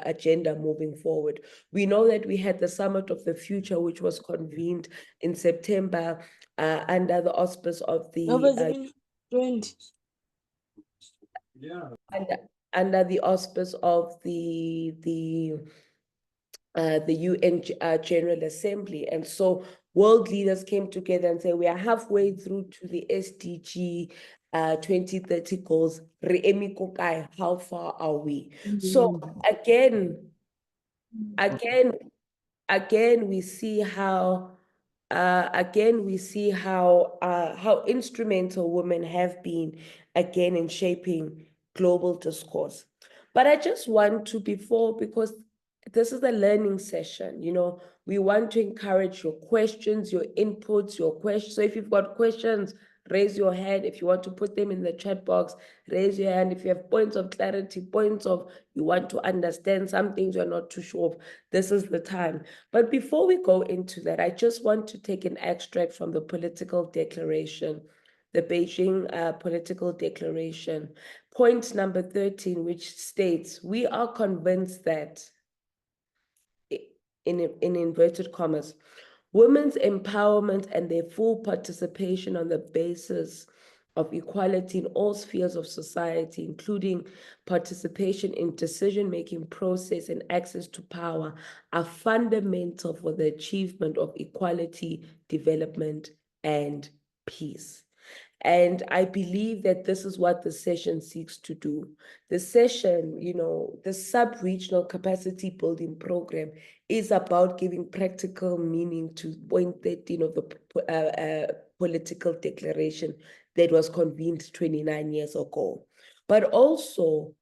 agenda moving forward? We know that we had the Summit of the Future, which was convened in September under the auspice of the under the auspice of the UN General Assembly. And so world leaders came together and said, we are halfway through to the SDG 2030 goals. How far are we? So again, we see how how instrumental women have been again in shaping global discourse. But I just want to, because this is a learning session, we want to encourage your questions, your inputs, your questions. So if you've got questions, raise your hand. If you want to put them in the chat box, raise your hand. If you have points of clarity, points of you want to understand some things you're not too sure of, this is the time. But before we go into that, I just want to take an extract from the political declaration, the Beijing political declaration, point number 13, which states, we are convinced that, in inverted commas, women's empowerment and their full participation on the basis of equality in all spheres of society, including participation in decision-making process and access to power, are fundamental for the achievement of equality, development, and peace. And I believe that this is what the session seeks to do. The session, the sub-regional capacity building program, is about giving practical meaning to point 13 of the political declaration that was convened 29 years ago. But also,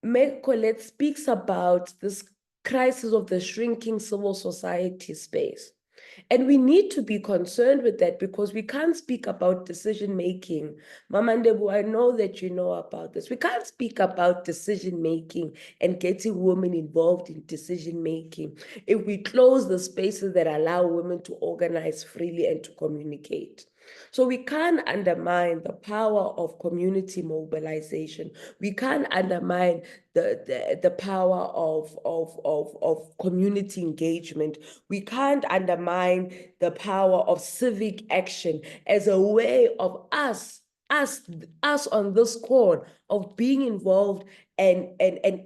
Meg Colette speaks about this crisis of the shrinking civil society space. And we need to be concerned with that because we can't speak about decision making. Mama Ndebu, I know that you know about this. We can't speak about decision making and getting women involved in decision making if we close the spaces that allow women to organize freely and to communicate. So we can't undermine the power of community mobilization. We can't undermine the power of community engagement. We can't undermine the power of civic action as a way of us on this call of being involved and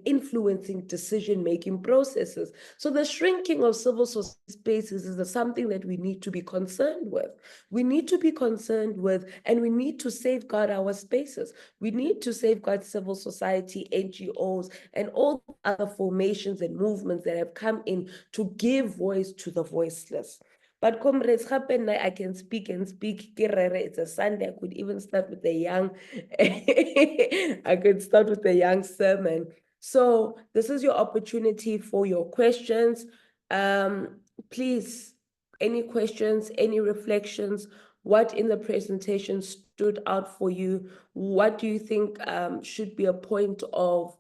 influencing decision-making processes. So the shrinking of civil society spaces is something that we need to be concerned with. We need to be concerned with, and we need to safeguard our spaces. We need to safeguard civil society, NGOs, and all other formations and movements that have come in to give voice to the voiceless. But comrades, I can speak and speak. It's a Sunday. I could even start with a young, I could start with a young sermon. So this is your opportunity for your questions. Please, any questions, any reflections? What in the presentation stood out for you? What do you think should be a point of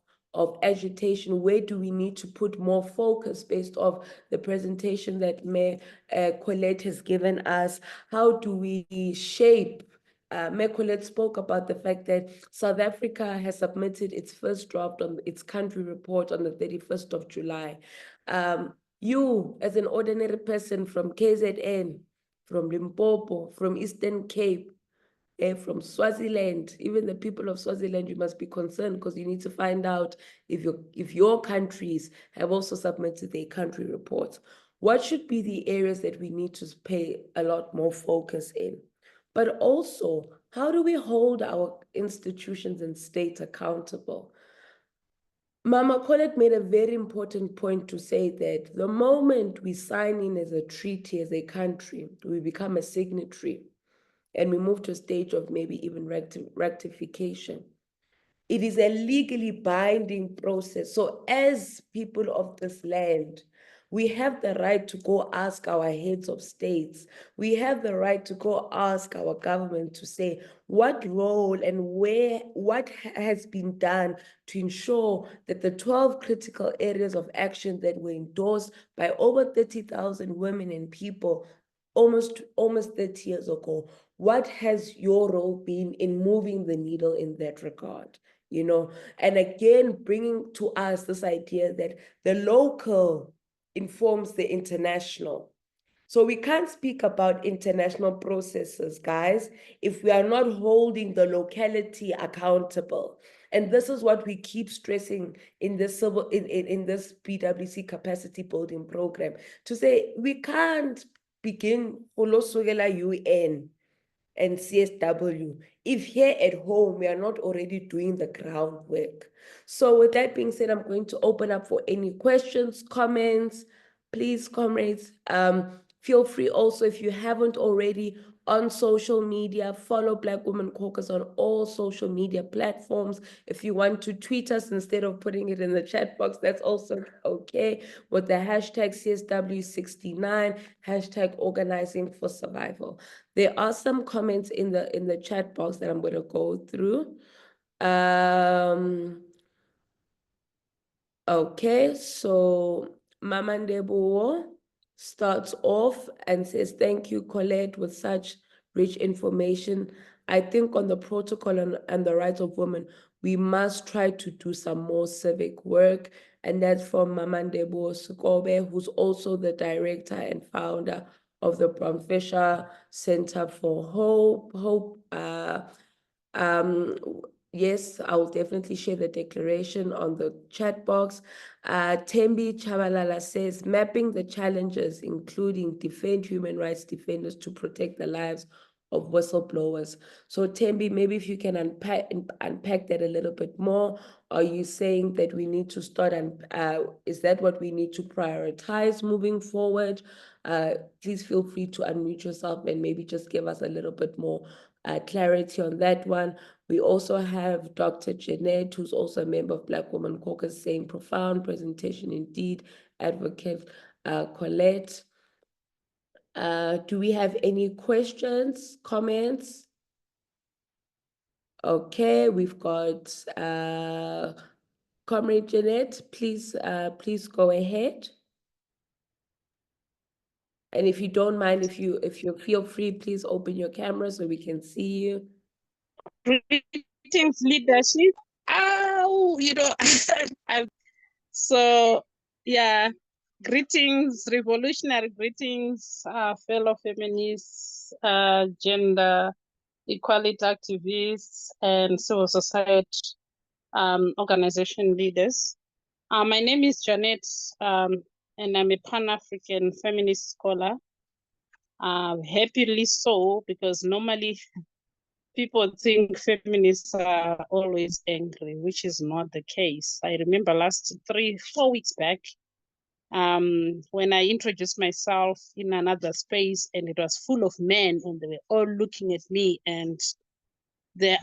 agitation? Where do we need to put more focus based off the presentation that Mayor Colette has given us? How do we shape? Mayor Colette spoke about the fact that South Africa has submitted its first draft on its country report on the 31st of July. You, as an ordinary person from KZN, from Limpopo, from Eastern Cape, from Swaziland, even the people of Swaziland, you must be concerned because you need to find out if your countries have also submitted their country reports. What should be the areas that we need to pay a lot more focus in? But also, how do we hold our institutions and states accountable? Mama Colette made a very important point to say that the moment we sign in as a treaty, as a country, we become a signatory, and we move to a stage of maybe even rectification. It is a legally binding process. So as people of this land, we have the right to go ask our heads of states. We have the right to go ask our government to say what role and what has been done to ensure that the 12 critical areas of action that were endorsed by over 30,000 women and people almost 30 years ago, what has your role been in moving the needle in that regard? And again, bringing to us this idea that the local informs the international. So we can't speak about international processes, guys, if we are not holding the locality accountable. And this is what we keep stressing in this in this PwC capacity building program, to say we can't begin UN and CSW if here at home we are not already doing the groundwork. So with that being said, I'm going to open up for any questions, comments. Please, comrades, feel free also, if you haven't already, on social media, follow Black Women Caucus on all social media platforms. If you want to tweet us instead of putting it in the chat box, that's also okay, with the hashtag CSW69, hashtag organizing for survival. There are some comments in the chat box that I'm going to go through. Okay, so Mama Ndebo starts off and says, thank you, Colette, with such rich information. I think on the protocol and the rights of women, we must try to do some more civic work. And that's from Mama Ndebo Sukobe, who's also the director and founder of the Bram Fisher Center for Hope. Yes, I will definitely share the declaration on the chat box. Tembi Chabalala says, mapping the challenges, including defend human rights defenders to protect the lives of whistleblowers. So Tembi, maybe if you can unpack that a little bit more. Are you saying that we need to start, and is that what we need to prioritize moving forward? Please feel free to unmute yourself and maybe just give us a little bit more clarity on that one. We also have Dr. Jeanette, who's also a member of Black Women Caucus, saying profound presentation indeed, Advocate Colette. Do we have any questions, comments? Okay, we've got Comrade Jeanette. Please go ahead. And if you don't mind, if you feel free, please open your camera so we can see you. Greetings, leadership. So yeah, greetings, revolutionary greetings, fellow feminists, gender equality activists, and civil society organization leaders. My name is Janet, and I'm a Pan-African feminist scholar. Happily so, because normally people think feminists are always angry, which is not the case. I remember last 3-4 weeks back, when I introduced myself in another space and it was full of men and they were all looking at me, and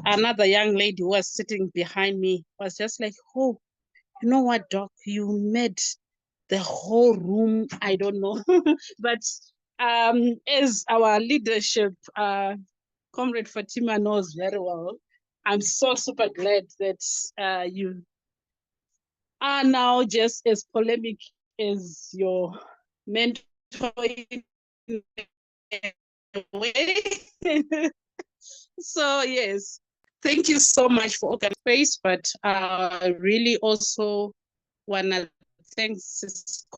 another young lady who was sitting behind me was just like, oh, you know what, Doc, you made the whole room, I don't know. But as our leadership, Comrade Fatima knows very well, I'm so super glad that you are now just as polemic as your mentor in a way. So yes, thank you so much for organizing space, but I really also want to thank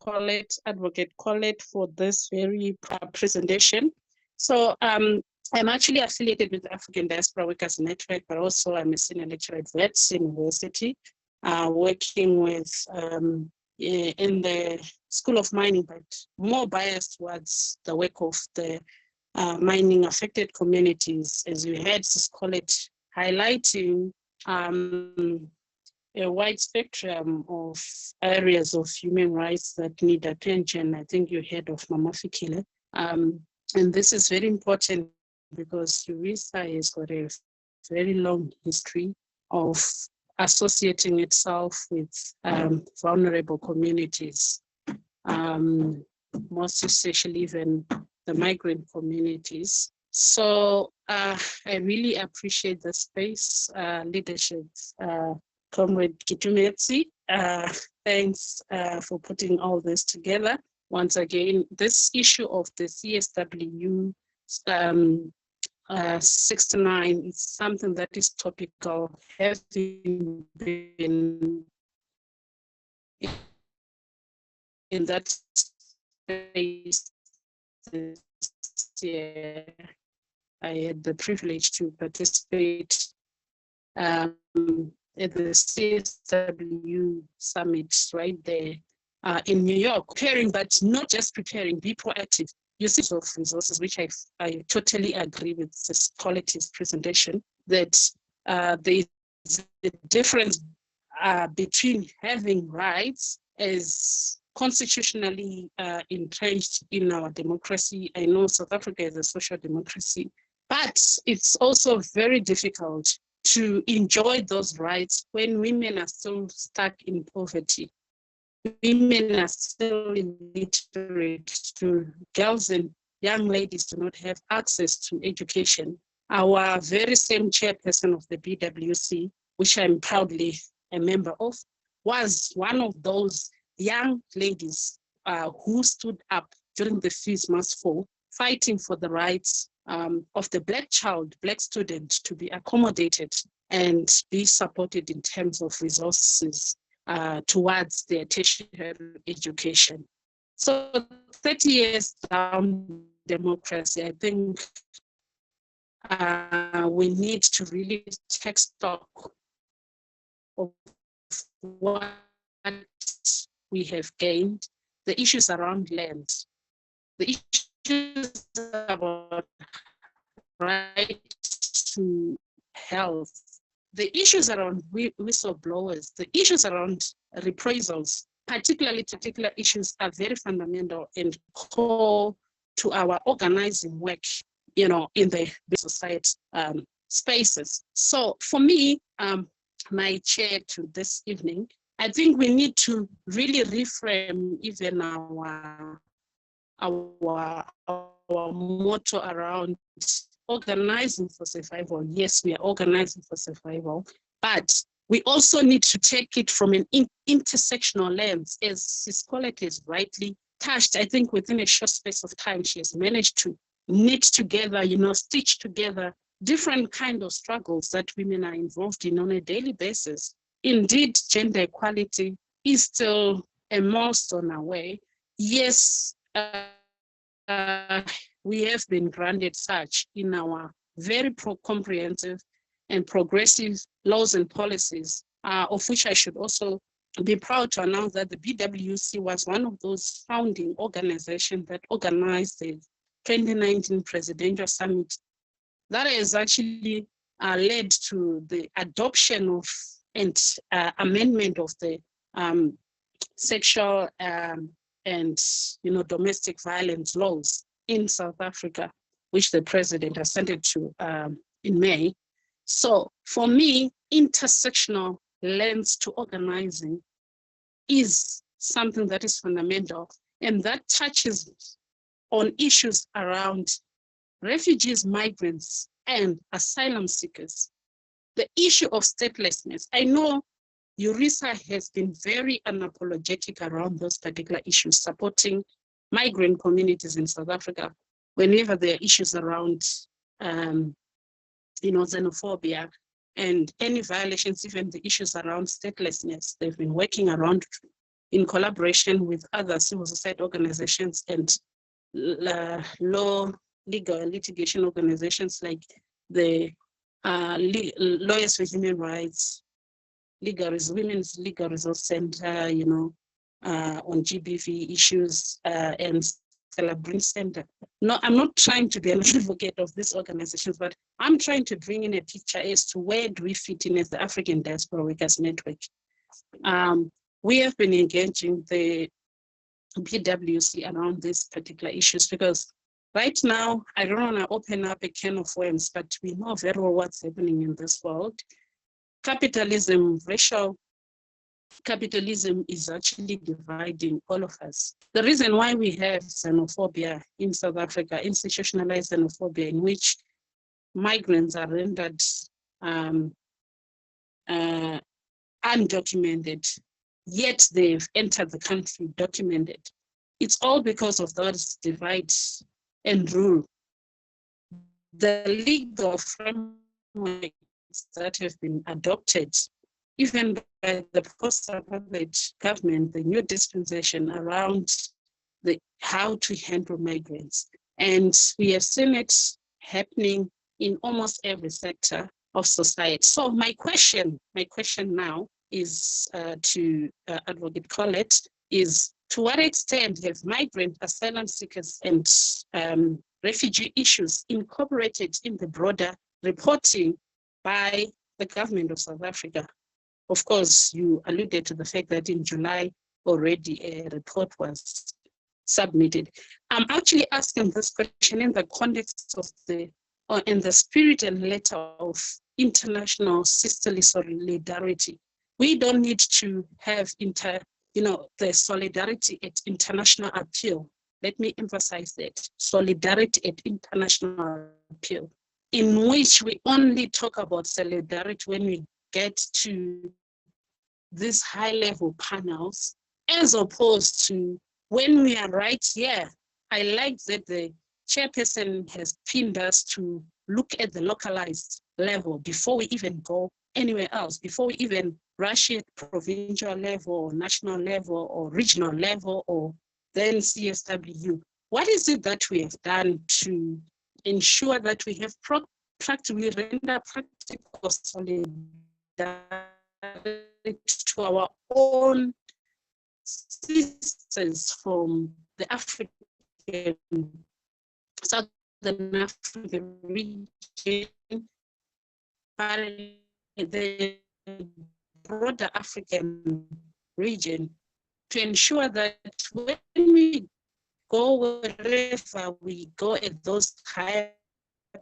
Colette, Advocate Colette, for this very presentation. So I'm actually affiliated with the African Diaspora Workers Network, but also I'm a senior lecturer at Wits University, working with in the School of Mining, but more biased towards the work of the mining affected communities, as you heard Colette highlighting a wide spectrum of areas of human rights that need attention. I think you heard of Mama Fikile. And this is very important because URISA has got a very long history of associating itself with vulnerable communities, most especially even the migrant communities. So I really appreciate the space, leadership, Comrade Kitumetsi. Thanks for putting all this together. Once again, this issue of the CSW 69 is something that is topical, having been in that space this year. I had the privilege to participate at the CSW summit right there in New York, preparing, but not just preparing, be proactive. Usage of resources, which I totally agree with this Colette's presentation, that there is a difference between having rights as constitutionally entrenched in our democracy. I know South Africa is a social democracy, but it's also very difficult to enjoy those rights when women are still stuck in poverty. Women are still illiterate, girls and young ladies do not have access to education. Our very same chairperson of the BWC, which I'm proudly a member of, was one of those young ladies who stood up during the Fees Must Fall, fighting for the rights of the Black child, Black student, to be accommodated and be supported in terms of resources towards their tertiary education. So 30 years down democracy, I think we need to really take stock of what we have gained, the issues around land, the issues about right to health, the issues around whistleblowers, the issues around reprisals, particular issues are very fundamental and core to our organizing work, in the society spaces. So for me, my chair to this evening, I think we need to really reframe even our our motto around organizing for survival. Yes, we are organizing for survival, but we also need to take it from an intersectional lens, as Sis Colette has rightly touched. I think within a short space of time, she has managed to knit together, stitch together different kind of struggles that women are involved in on a daily basis. Indeed, gender equality is still a milestone away. Yes, we have been granted such in our very comprehensive and progressive laws and policies, of which I should also be proud to announce that the BWC was one of those founding organizations that organized the 2019 Presidential Summit. That has actually led to the adoption of and amendment of the sexual and domestic violence laws in South Africa, which the president assented to in May. So for me, intersectional lens to organizing is something that is fundamental, and that touches on issues around refugees, migrants, and asylum seekers. The issue of statelessness. I know Yurisa has been very unapologetic around those particular issues, supporting migrant communities in South Africa whenever there are issues around, xenophobia and any violations, even the issues around statelessness. They've been working around in collaboration with other civil society organizations and law, legal litigation organizations like the Lawyers for Human Rights, Women's Legal Resource Center, on GBV issues, and Stella Brink Center. No, I'm not trying to be an advocate of these organizations, but I'm trying to bring in a picture as to where do we fit in as the African Diaspora Workers Network. We have been engaging the BWC around these particular issues because right now, I don't want to open up a can of worms, but we know very well what's happening in this world. Capitalism, racial capitalism is actually dividing all of us. The reason why we have xenophobia in South Africa, institutionalized xenophobia, in which migrants are rendered undocumented, yet they've entered the country documented. It's all because of those divides and rule. The legal frameworks that have been adopted, even by the post-apartheid government, the new dispensation around how to handle migrants. And we have seen it happening in almost every sector of society. So my question now is to Advocate Colette is, to what extent have migrant asylum seekers and refugee issues incorporated in the broader reporting by the government of South Africa? Of course, you alluded to the fact that in July already a report was submitted. I'm actually asking this question in the context of in the spirit and letter of international sisterly solidarity. We don't need to have the solidarity at international appeal. Let me emphasize that, solidarity at international appeal, in which we only talk about solidarity when we get to these high-level panels, as opposed to when we are right here. I like that the chairperson has pinned us to look at the localized level before we even go anywhere else, before we even rush at provincial level or national level or regional level or then CSW. What is it that we have done to ensure that we have we render practical solidarity to our own sisters from the African, Southern African region, the broader African region, to ensure that when we go wherever we go at those higher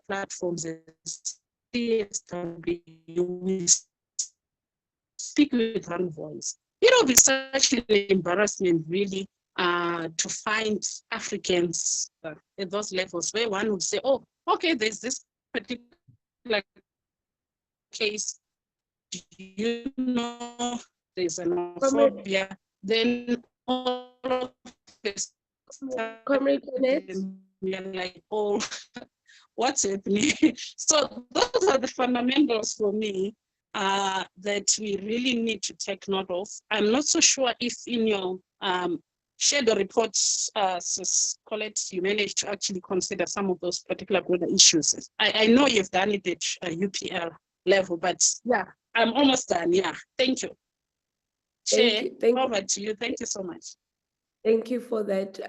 platforms as CSW, we speak with one voice. It will be such an embarrassment, really, to find Africans at those levels where one would say, oh, okay, there's this particular case, you know, there's xenophobia, then all of this, Comrade Jeanette? we're like, oh, what's happening? So those are the fundamentals for me that we really need to take note of. I'm not so sure if in your shadow reports, Colette, you managed to actually consider some of those particular broader issues. I know you've done it at UPL level, but yeah, I'm almost done. Yeah, thank you. Thank you. Over to you. Thank you so much. Thank you for that.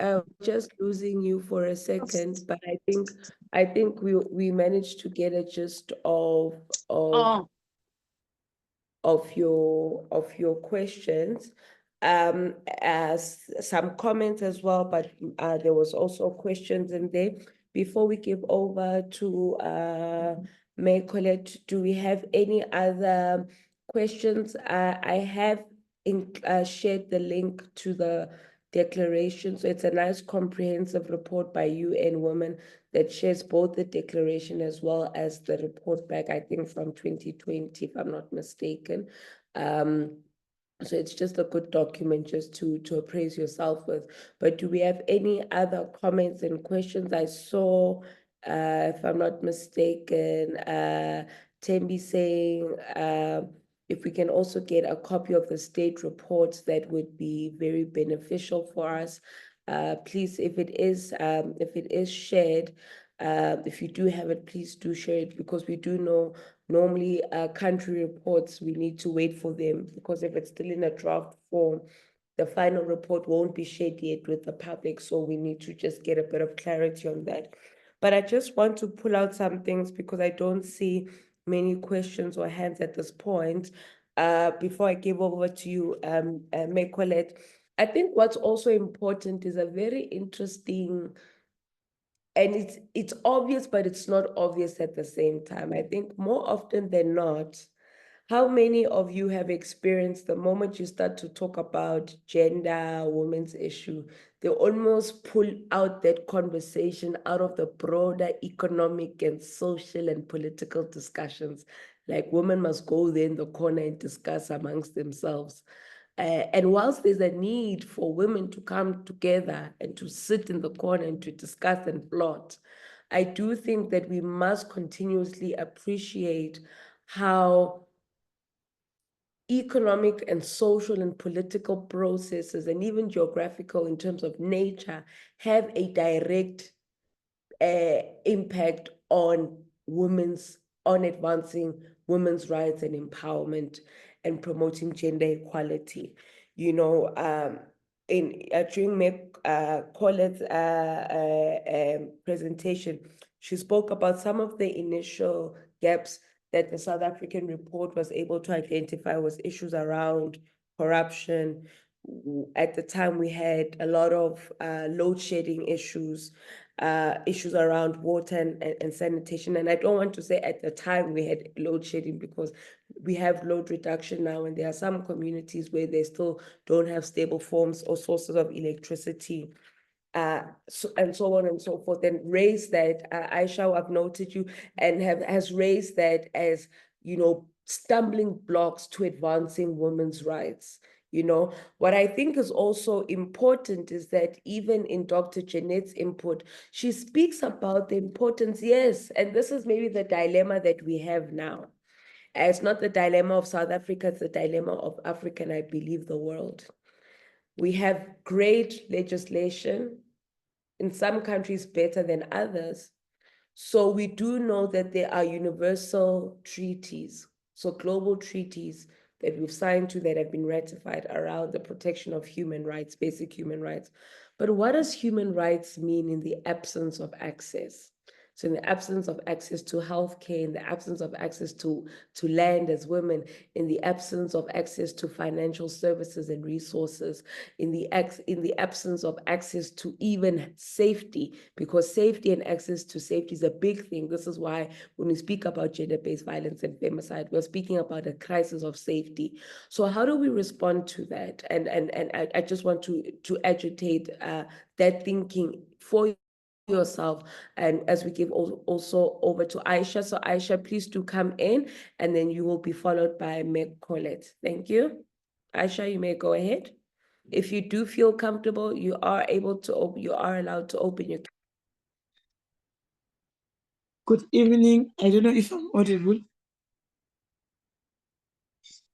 Just losing you for a second, but I think we managed to get a gist Oh, of your questions. As some comments as well, but there was also questions in there. Before we give over to May Colette, do we have any other questions? I have shared the link to the declaration. So it's a nice comprehensive report by UN Women that shares both the declaration as well as the report back, I think from 2020, if I'm not mistaken. So it's just a good document just to appraise yourself with. But do we have any other comments and questions? I saw, if I'm not mistaken, Tembi saying, if we can also get a copy of the state reports, that would be very beneficial for us. Please, if it is shared, if you do have it, please do share it, because we do know normally country reports, we need to wait for them, because if it's still in a draft form, the final report won't be shared yet with the public. So we need to just get a bit of clarity on that. But I just want to pull out some things because I don't see many questions or hands at this point. Before I give over to you, May Colette, I think what's also important is a very interesting, and it's obvious, but it's not obvious at the same time. I think more often than not, how many of you have experienced the moment you start to talk about gender, women's issue, they almost pull out that conversation out of the broader economic and social and political discussions. Like women must go there in the corner and discuss amongst themselves. And whilst there's a need for women to come together and to sit in the corner and to discuss and plot, I do think that we must continuously appreciate how economic and social and political processes, and even geographical in terms of nature, have a direct impact on advancing women's rights and empowerment and promoting gender equality. You know, during Colette's presentation, she spoke about some of the initial gaps that the South African report was able to identify was issues around corruption. At the time, we had a lot of load shedding issues around water and sanitation. And I don't want to say at the time we had load shedding, because we have load reduction now, and there are some communities where they still don't have stable forms or sources of electricity. And so on and so forth, and raise that. Aisha, I've noted you, and has raised that as, stumbling blocks to advancing women's rights. What I think is also important is that even in Dr. Jeanette's input, she speaks about the importance, yes, and this is maybe the dilemma that we have now. It's not the dilemma of South Africa, it's the dilemma of Africa, and I believe the world. We have great legislation, in some countries better than others. So we do know that there are universal treaties, so global treaties that we've signed to, that have been ratified around the protection of human rights, basic human rights. But what does human rights mean in the absence of access? So in the absence of access to healthcare, in the absence of access to land as women, in the absence of access to financial services and resources, in the absence of access to even safety, because safety and access to safety is a big thing. This is why when we speak about gender-based violence and femicide, we're speaking about a crisis of safety. So how do we respond to that? And I just want to agitate that thinking for yourself, and as we give also over to Aisha. So Aisha, please do come in, and then you will be followed by Meg Colette. Thank you. Aisha, you may go ahead. If you do feel comfortable, you are able to you are allowed to open your. Good evening. I don't know if I'm audible.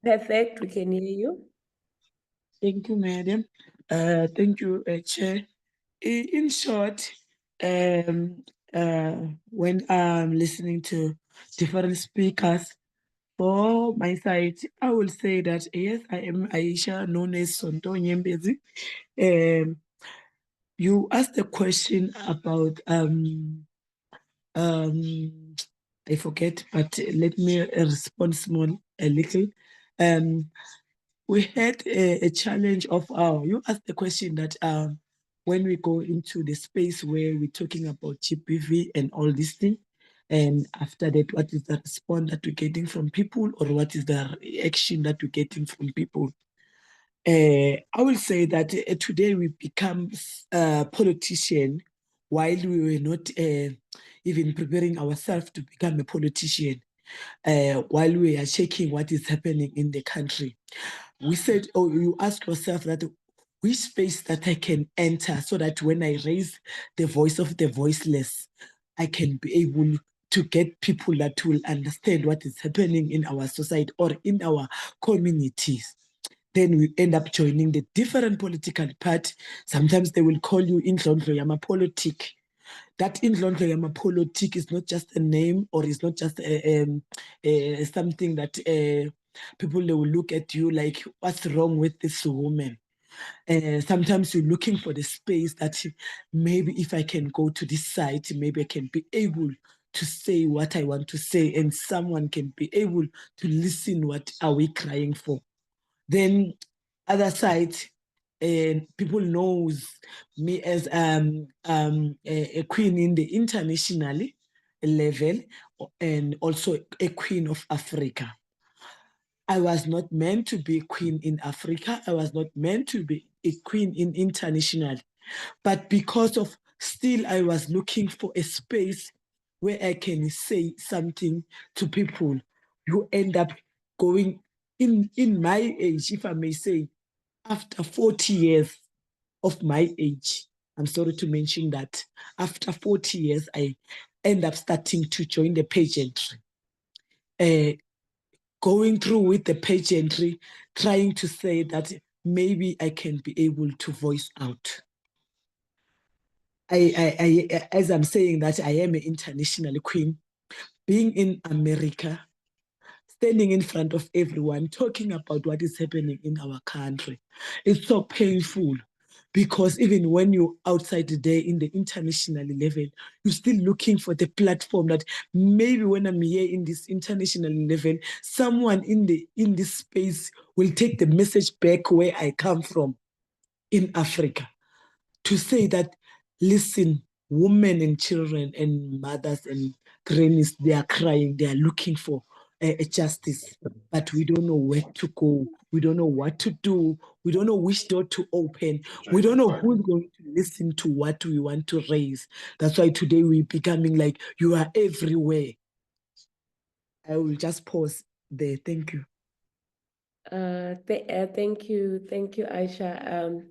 Perfect, we can hear you. Thank you, madam. Thank you, Chair. In short, when I'm listening to different speakers, for my side, I will say that yes, I am Aisha, known as Sonto Nyembezi. You asked a question about I forget, but let me respond a little. We had a challenge of you asked the question that when we go into the space where we're talking about GBV and all these things, and after that, what is the response that we're getting from people, or what is the reaction that we're getting from people? I will say that today we become politician while we were not even preparing ourselves to become a politician, while we are checking what is happening in the country. We said, oh, you ask yourself that which space that I can enter so that when I raise the voice of the voiceless, I can be able to get people that will understand what is happening in our society or in our communities. Then we end up joining the different political party. Sometimes they will call you Indlondlo Yama Politic. That Indlondlo Yama Politic is not just a name, or is not just something that people, they will look at you like, what's wrong with this woman? Sometimes you're looking for the space that maybe if I can go to this site, maybe I can be able to say what I want to say, and someone can be able to listen what are we crying for. Then other side, people knows me as a queen in the international level, and also a queen of Africa. I was not meant to be a queen in Africa. I was not meant to be a queen in international. But because of still, I was looking for a space where I can say something to people. You end up going in my age, if I may say, after 40 years of my age, I'm sorry to mention that, after 40 years, I end up starting to join the pageantry. Going through with the pageantry, trying to say that maybe I can be able to voice out. As I'm saying that I am an international queen, being in America, standing in front of everyone, talking about what is happening in our country, it's so painful. Because even when you're outside there in the international level, you're still looking for the platform that maybe when I'm here in this international level, someone in this space will take the message back where I come from in Africa, to say that, listen, women and children and mothers and grannies, they are crying, they are looking for a justice, but we don't know where to go. We don't know what to do. We don't know which door to open. We don't know who's going to listen to what we want to raise. That's why today we're becoming like, you are everywhere. I will just pause there. Thank you. Thank you, Aisha.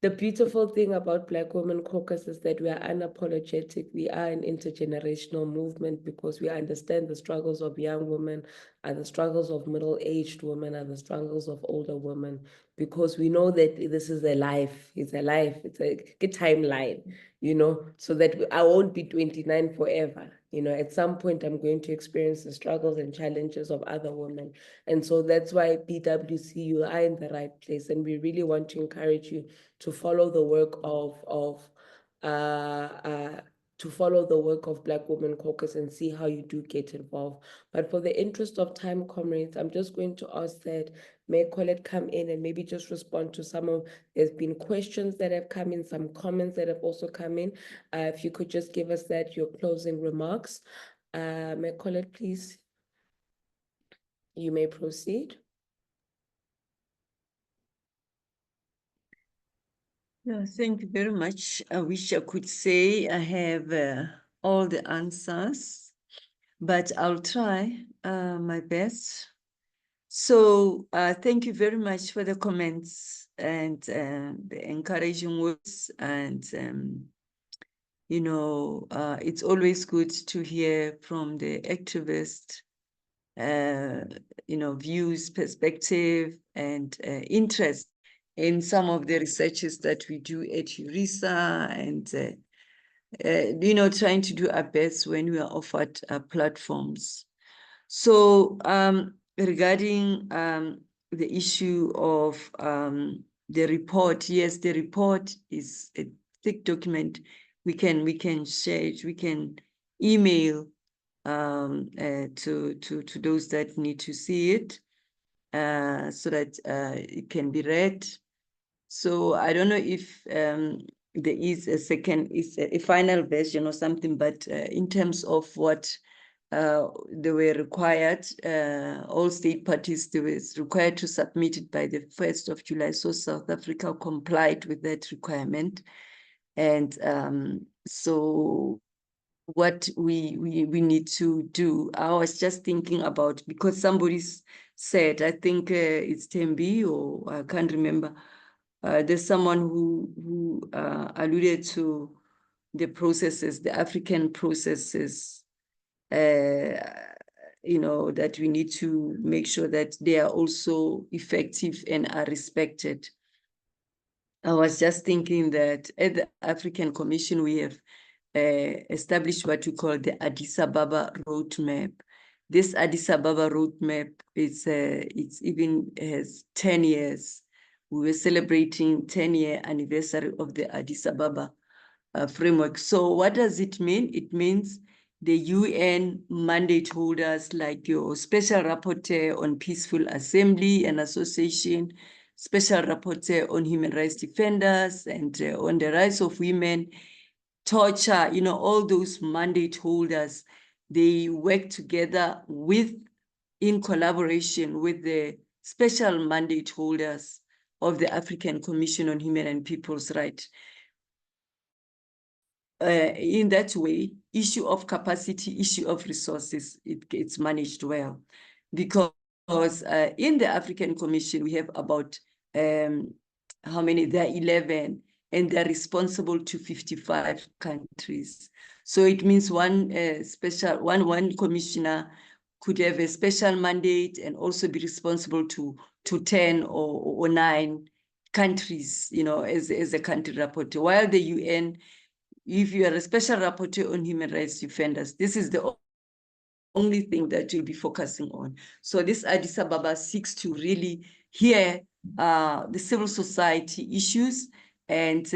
The beautiful thing about Black Women Caucus is that we are unapologetic. We are an intergenerational movement because we understand the struggles of young women, and the struggles of middle-aged women, and the struggles of older women, because we know that this is a life. It's a life. It's a timeline, so that I won't be 29 forever. At some point, I'm going to experience the struggles and challenges of other women. And so that's why BWC, you are in the right place. And we really want to encourage you to follow the work of to follow the work of Black Women Caucus and see how you do get involved. But for the interest of time, comrades, I'm just going to ask that May Colette come in and maybe just respond to some of, there's been questions that have come in, some comments that have also come in. If you could just give us that, your closing remarks. May Colette, please, you may proceed. Yeah, thank you very much. I wish I could say I have all the answers, but I'll try my best. So thank you very much for the comments and the encouraging words. And, you know, it's always good to hear from the activist, you know, views, perspective, and interest in some of the researches that we do at URISA, and, you know, trying to do our best when we are offered platforms. So regarding the issue of the report, yes, the report is a thick document. We can share it, we can email to those that need to see it, so that it can be read. So I don't know if there is a final version or something, but in terms of what they were required, all state parties, they were required to submit it by the 1st of July. So South Africa complied with that requirement. And so what we need to do, I was just thinking about, because somebody said, I think it's Tembi, or I can't remember, there's someone who alluded to the processes, the African processes, you know, that we need to make sure that they are also effective and are respected. I was just thinking that at the African Commission, we have established what we call the Addis Ababa Roadmap. This Addis Ababa Roadmap is it's even has 10 years. We were celebrating 10-year anniversary of the Addis Ababa framework. So what does it mean? It means the UN mandate holders, like your Special Rapporteur on Peaceful Assembly and Association, Special Rapporteur on Human Rights Defenders, and on the rights of women, torture, you know, all those mandate holders, they work together in collaboration with the special mandate holders of the African Commission on Human and People's Rights. In that way, issue of capacity, issue of resources, it's managed well. Because in the African Commission, we have about, how many? There are 11, and they're responsible to 55 countries. So it means one commissioner could have a special mandate and also be responsible to 10 or 9 countries, you know, as a country rapporteur. While the UN, if you are a special rapporteur on human rights defenders, this is the only thing that you'll be focusing on. So this Addis Ababa seeks to really hear the civil society issues. And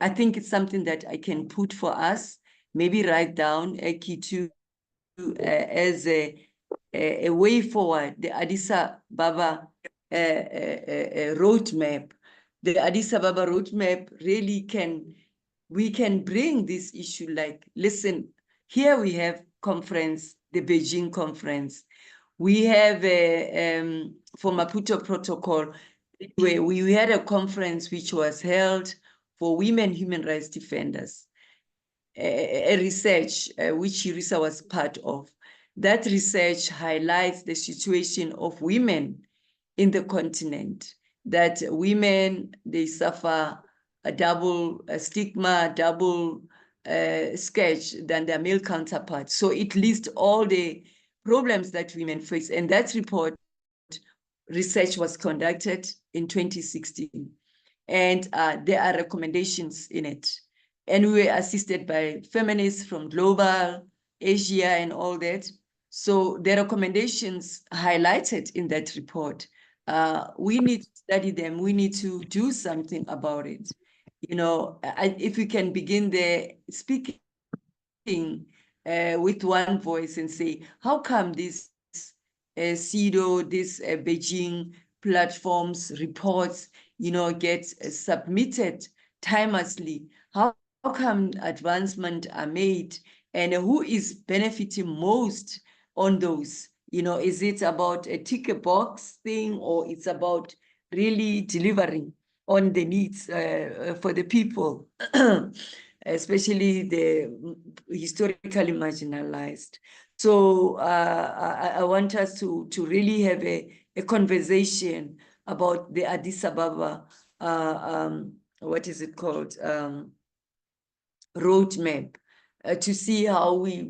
I think it's something that I can put for us, maybe write down, Eki, as a way forward, the Addis Ababa roadmap. The Addis Ababa roadmap really we can bring this issue, like, listen, here we have conference, the Beijing conference. We have for Maputo Protocol, where we had a conference which was held for women human rights defenders, a research which URISA was part of. That research highlights the situation of women in the continent, that women, they suffer a double stigma, double scourge than their male counterparts. So it lists all the problems that women face. And that report, research was conducted in 2016. And there are recommendations in it. And we were assisted by feminists from Global, Asia, and all that. So the recommendations highlighted in that report, we need to study them. We need to do something about it. You know, if we can begin there, speaking with one voice and say, how come this CEDAW, this Beijing platforms reports, get submitted timelessly? How come advancement are made, and who is benefiting most on those? Is it about a ticket box thing, or it's about really delivering on the needs for the people, especially the historically marginalized? So I want us to really have a conversation about the Addis Ababa, what is it called, roadmap, to see how we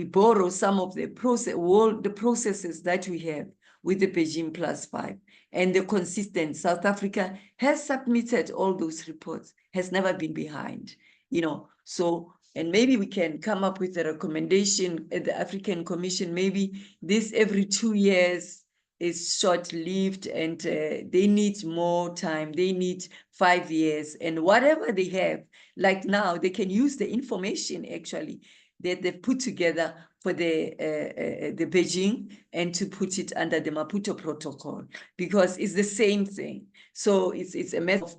borrow some of the processes that we have with the Beijing +5 and the consistent. South Africa has submitted all those reports, has never been behind, so, and maybe we can come up with a recommendation at the African Commission. Maybe this every 2 years is short-lived, and they need more time. They need 5 years, and whatever they have, like now, they can use the information actually that they've put together for the Beijing, and to put it under the Maputo Protocol, because it's the same thing. So it's a matter of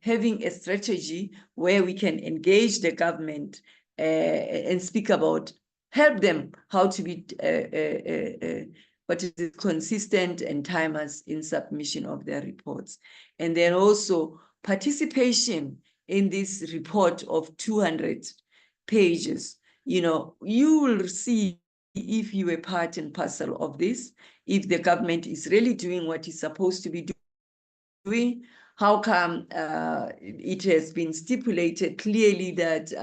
having a strategy where we can engage the government and speak about, help them how to be what is it, consistent and timers in submission of their reports. And then also participation in this report of 200 pages. You will see if you are part and parcel of this, if the government is really doing what it's supposed to be doing. How come it has been stipulated clearly that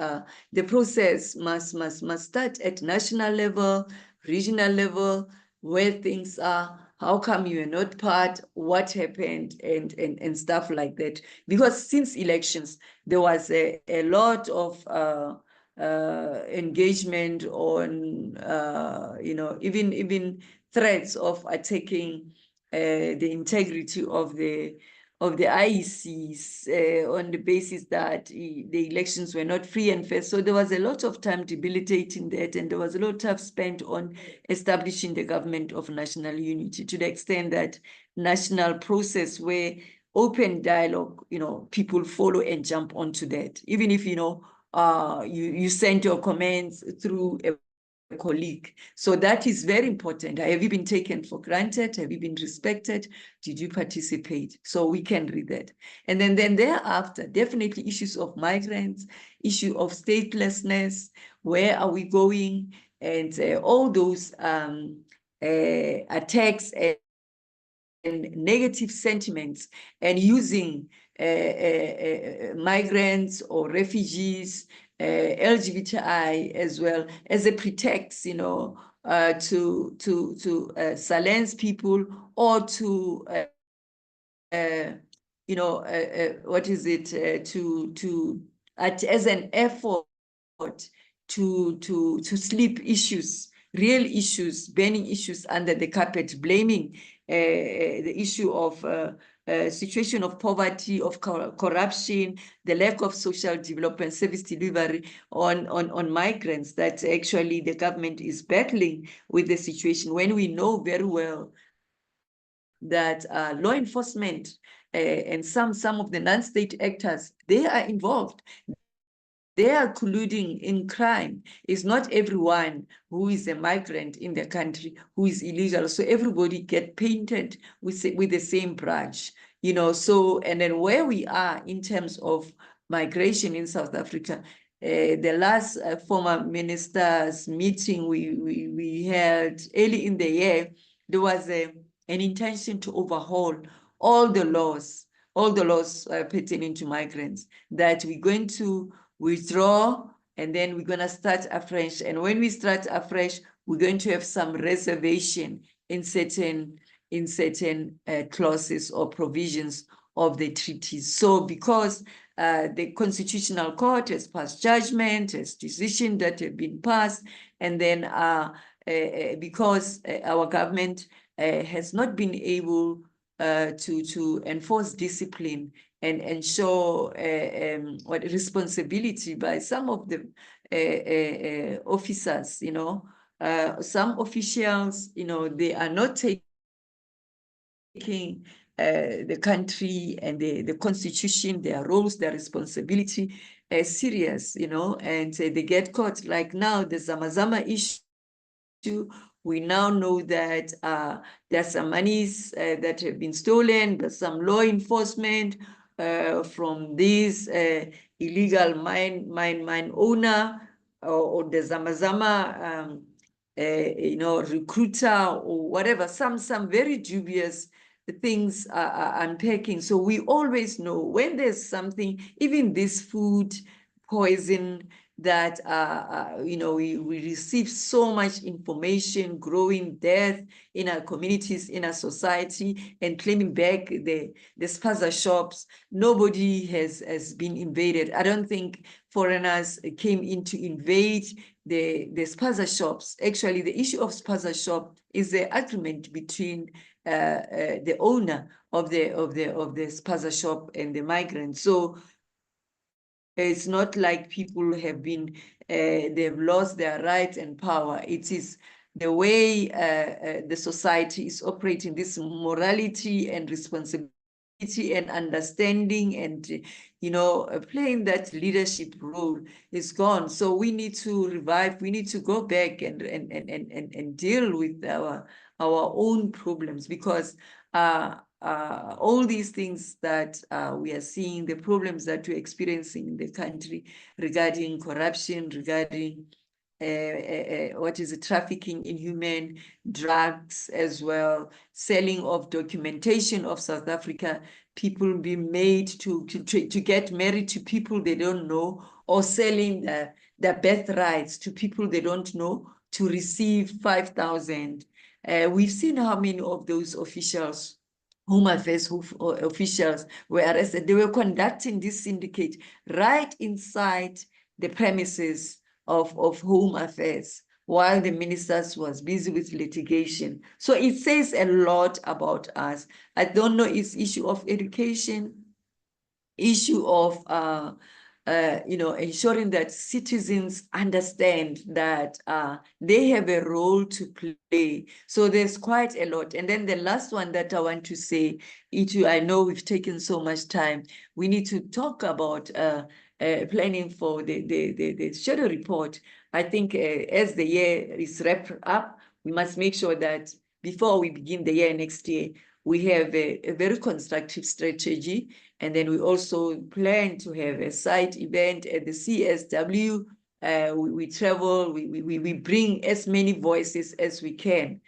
the process must start at national level, regional level, where things are? How come you are not part? What happened, and stuff like that? Because since elections, there was a lot of engagement on, even threats of attacking the integrity of the IECs on the basis that the elections were not free and fair. So there was a lot of time debilitating that, and there was a lot of time spent on establishing the government of national unity, to the extent that national process where open dialogue, people follow and jump onto that. Even if, you send your comments through a colleague. So that is very important. Have you been taken for granted? Have you been respected? Did you participate? So we can read that. And then thereafter, definitely issues of migrants, issue of statelessness, where are we going? And all those attacks and negative sentiments, and using migrants or refugees, LGBTI as well, as a pretext, to silence people, or to what is it, as an effort to sweep issues, real issues, burning issues under the carpet, blaming the issue of situation of poverty, of corruption, the lack of social development, service delivery on migrants, that actually the government is battling with the situation, when we know very well that law enforcement and some of the non-state actors, they are involved. They are colluding in crime. It's not everyone who is a migrant in the country who is illegal. So everybody get painted with the same brush, So, and then where we are in terms of migration in South Africa, the last former ministers meeting we held early in the year, there was an intention to overhaul all the laws pertaining to migrants, that we're going to withdraw, and then we're going to start afresh. And when we start afresh, we're going to have some reservation in certain clauses or provisions of the treaties. So because the Constitutional Court has passed judgment, has decisions that have been passed, and then because our government has not been able to enforce discipline and ensure what responsibility by some of the officers, you know. Some officials, you know, they are not taking the country and the constitution, their roles, their responsibility serious, you know, and they get caught. Like now, the Zamazama issue, we now know that there's some monies that have been stolen, there's some law enforcement from these illegal mine owner or the Zamazama you know, recruiter or whatever, some very dubious things are unpacking. So we always know when there's something, even this food poison that, you know, we receive so much information, growing death in our communities, in our society, and claiming back the spaza shops. Nobody has been invaded. I don't think foreigners came in to invade the spaza shops. Actually, the issue of spaza shop is the agreement between the owner of the spaza shop and the migrant. So it's not like people have been, they've lost their rights and power. It is the way the society is operating, this morality and responsibility and understanding and, you know, playing that leadership role is gone. So we need to revive, we need to go back and deal with our own problems, because all these things that we are seeing, the problems that we're experiencing in the country regarding corruption, regarding what is it, trafficking in human drugs as well, selling of documentation of South Africa, people being made to get married to people they don't know, or selling their birthrights to people they don't know to receive 5,000. We've seen how many of those officials, Home Affairs officials, were arrested. They were conducting this syndicate right inside the premises of Home Affairs while the ministers was busy with litigation. So it says a lot about us. I don't know, it's issue of education, issue of you know, ensuring that citizens understand that they have a role to play. So there's quite a lot. And then the last one that I want to say, I know we've taken so much time. We need to talk about planning for the shadow report. I think as the year is wrapped up, we must make sure that before we begin the year next year, we have a very constructive strategy. And then we also plan to have a site event at the CSW. We travel, we bring as many voices as we can,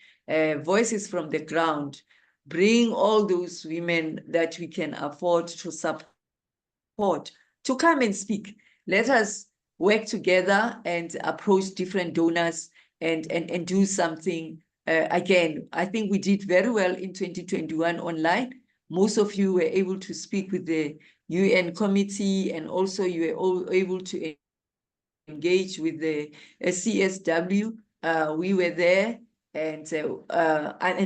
voices from the ground, bring all those women that we can afford to support to come and speak. Let us work together and approach different donors and do something. Again, I think we did very well in 2021 online. Most of you were able to speak with the UN committee, and also you were all able to engage with the CSW. We were there, and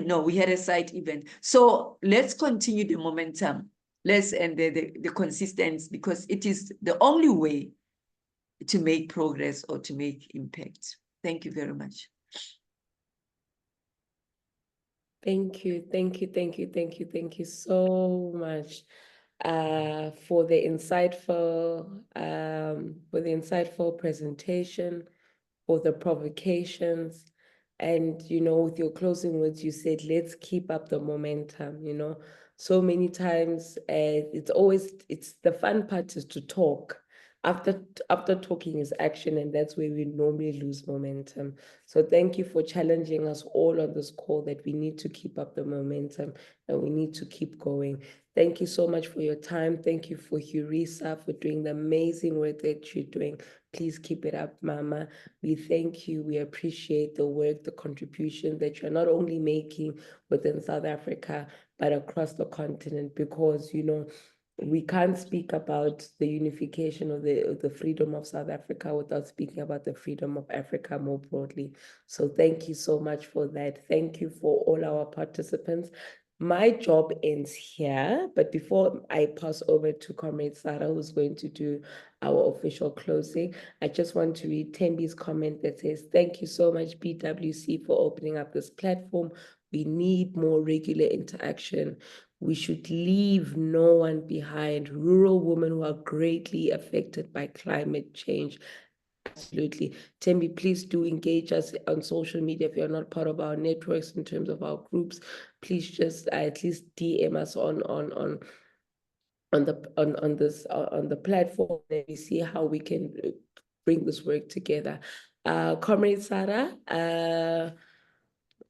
no, we had a site event. So let's continue the momentum. Let's end the consistency, because it is the only way to make progress or to make impact. Thank you very much. Thank you so much for the insightful presentation, for the provocations. And, you know, with your closing words, you said, let's keep up the momentum, you know. So many times, it's the fun part is to talk. After talking is action, and that's where we normally lose momentum. So thank you for challenging us all on this call that we need to keep up the momentum and we need to keep going. Thank you so much for your time. Thank you for Hurisa for doing the amazing work that you're doing. Please keep it up, Mama. We thank you. We appreciate the work, the contribution that you're not only making within South Africa, but across the continent, because, you know, we can't speak about the unification of the freedom of South Africa without speaking about the freedom of Africa more broadly. So thank you so much for that. Thank you for all our participants. My job ends here, but before I pass over to Comrade Sarah, who's going to do our official closing, I just want to read Tembi's comment that says, "Thank you so much, BWC, for opening up this platform. We need more regular interaction. We should leave no one behind. Rural women who are greatly affected by climate change." Absolutely. Tembi, please do engage us on social media. If you're not part of our networks in terms of our groups, please just at least DM us on the platform, and we see how we can bring this work together. Comrade Sarah,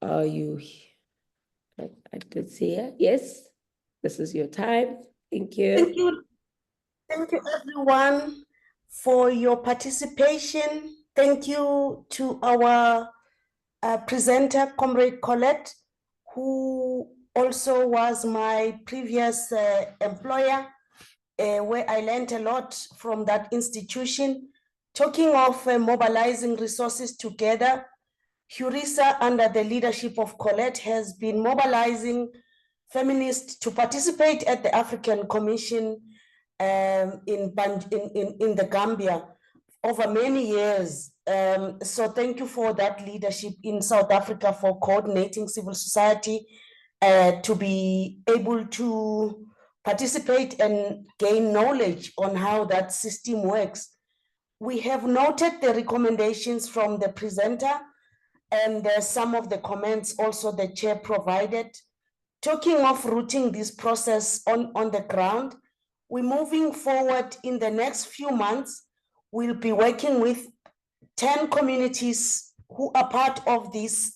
are you here? I could see her. Yes, this is your time. Thank you. Thank you. Thank you, everyone, for your participation. Thank you to our presenter, Comrade Colette, who also was my previous employer, where I learned a lot from that institution. Talking of mobilizing resources together, Hurisa, under the leadership of Colette, has been mobilizing feminists to participate at the African Commission in the Gambia over many years. So thank you for that leadership in South Africa, for coordinating civil society to be able to participate and gain knowledge on how that system works. We have noted the recommendations from the presenter and some of the comments also the chair provided. Talking of rooting this process on the ground, we're moving forward in the next few months. We'll be working with 10 communities who are part of this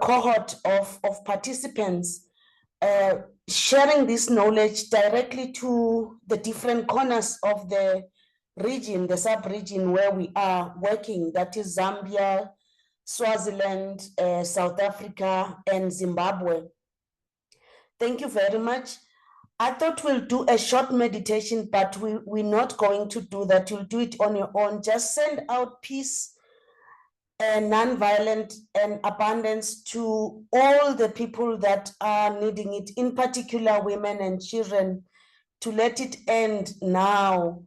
cohort of participants, sharing this knowledge directly to the different corners of the region, the sub-region where we are working, that is Zambia, Swaziland, South Africa, and Zimbabwe. Thank you very much. I thought we'll do a short meditation, but we're not going to do that. You'll do it on your own. Just send out peace and nonviolent and abundance to all the people that are needing it, in particular women and children, to let it end now,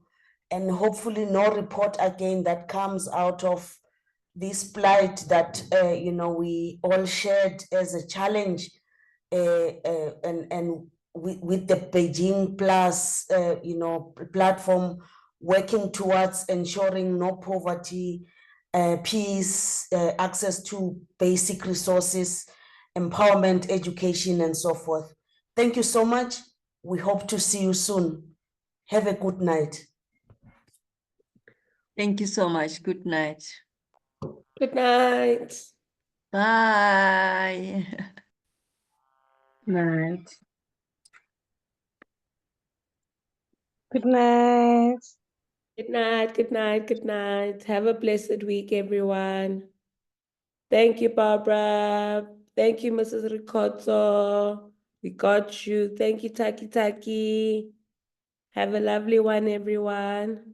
and hopefully no report again that comes out of this plight that we all shared as a challenge, and with the Beijing Plus platform working towards ensuring no poverty, peace, access to basic resources, empowerment, education, and so forth. Thank you so much. We hope to see you soon. Have a good night. Thank you so much. Good night. Good night. Bye. Night. Good night. Good night, good night, good night. Have a blessed week, everyone. Thank you, Barbara. Thank you, Mrs. Ricotto. We got you. Thank you, Taki Taki. Have a lovely one, everyone.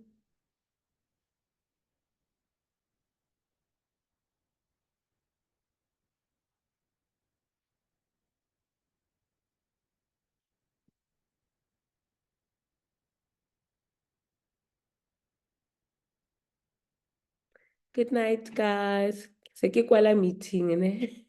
Good night, guys. Se ke kwala meeting, ne?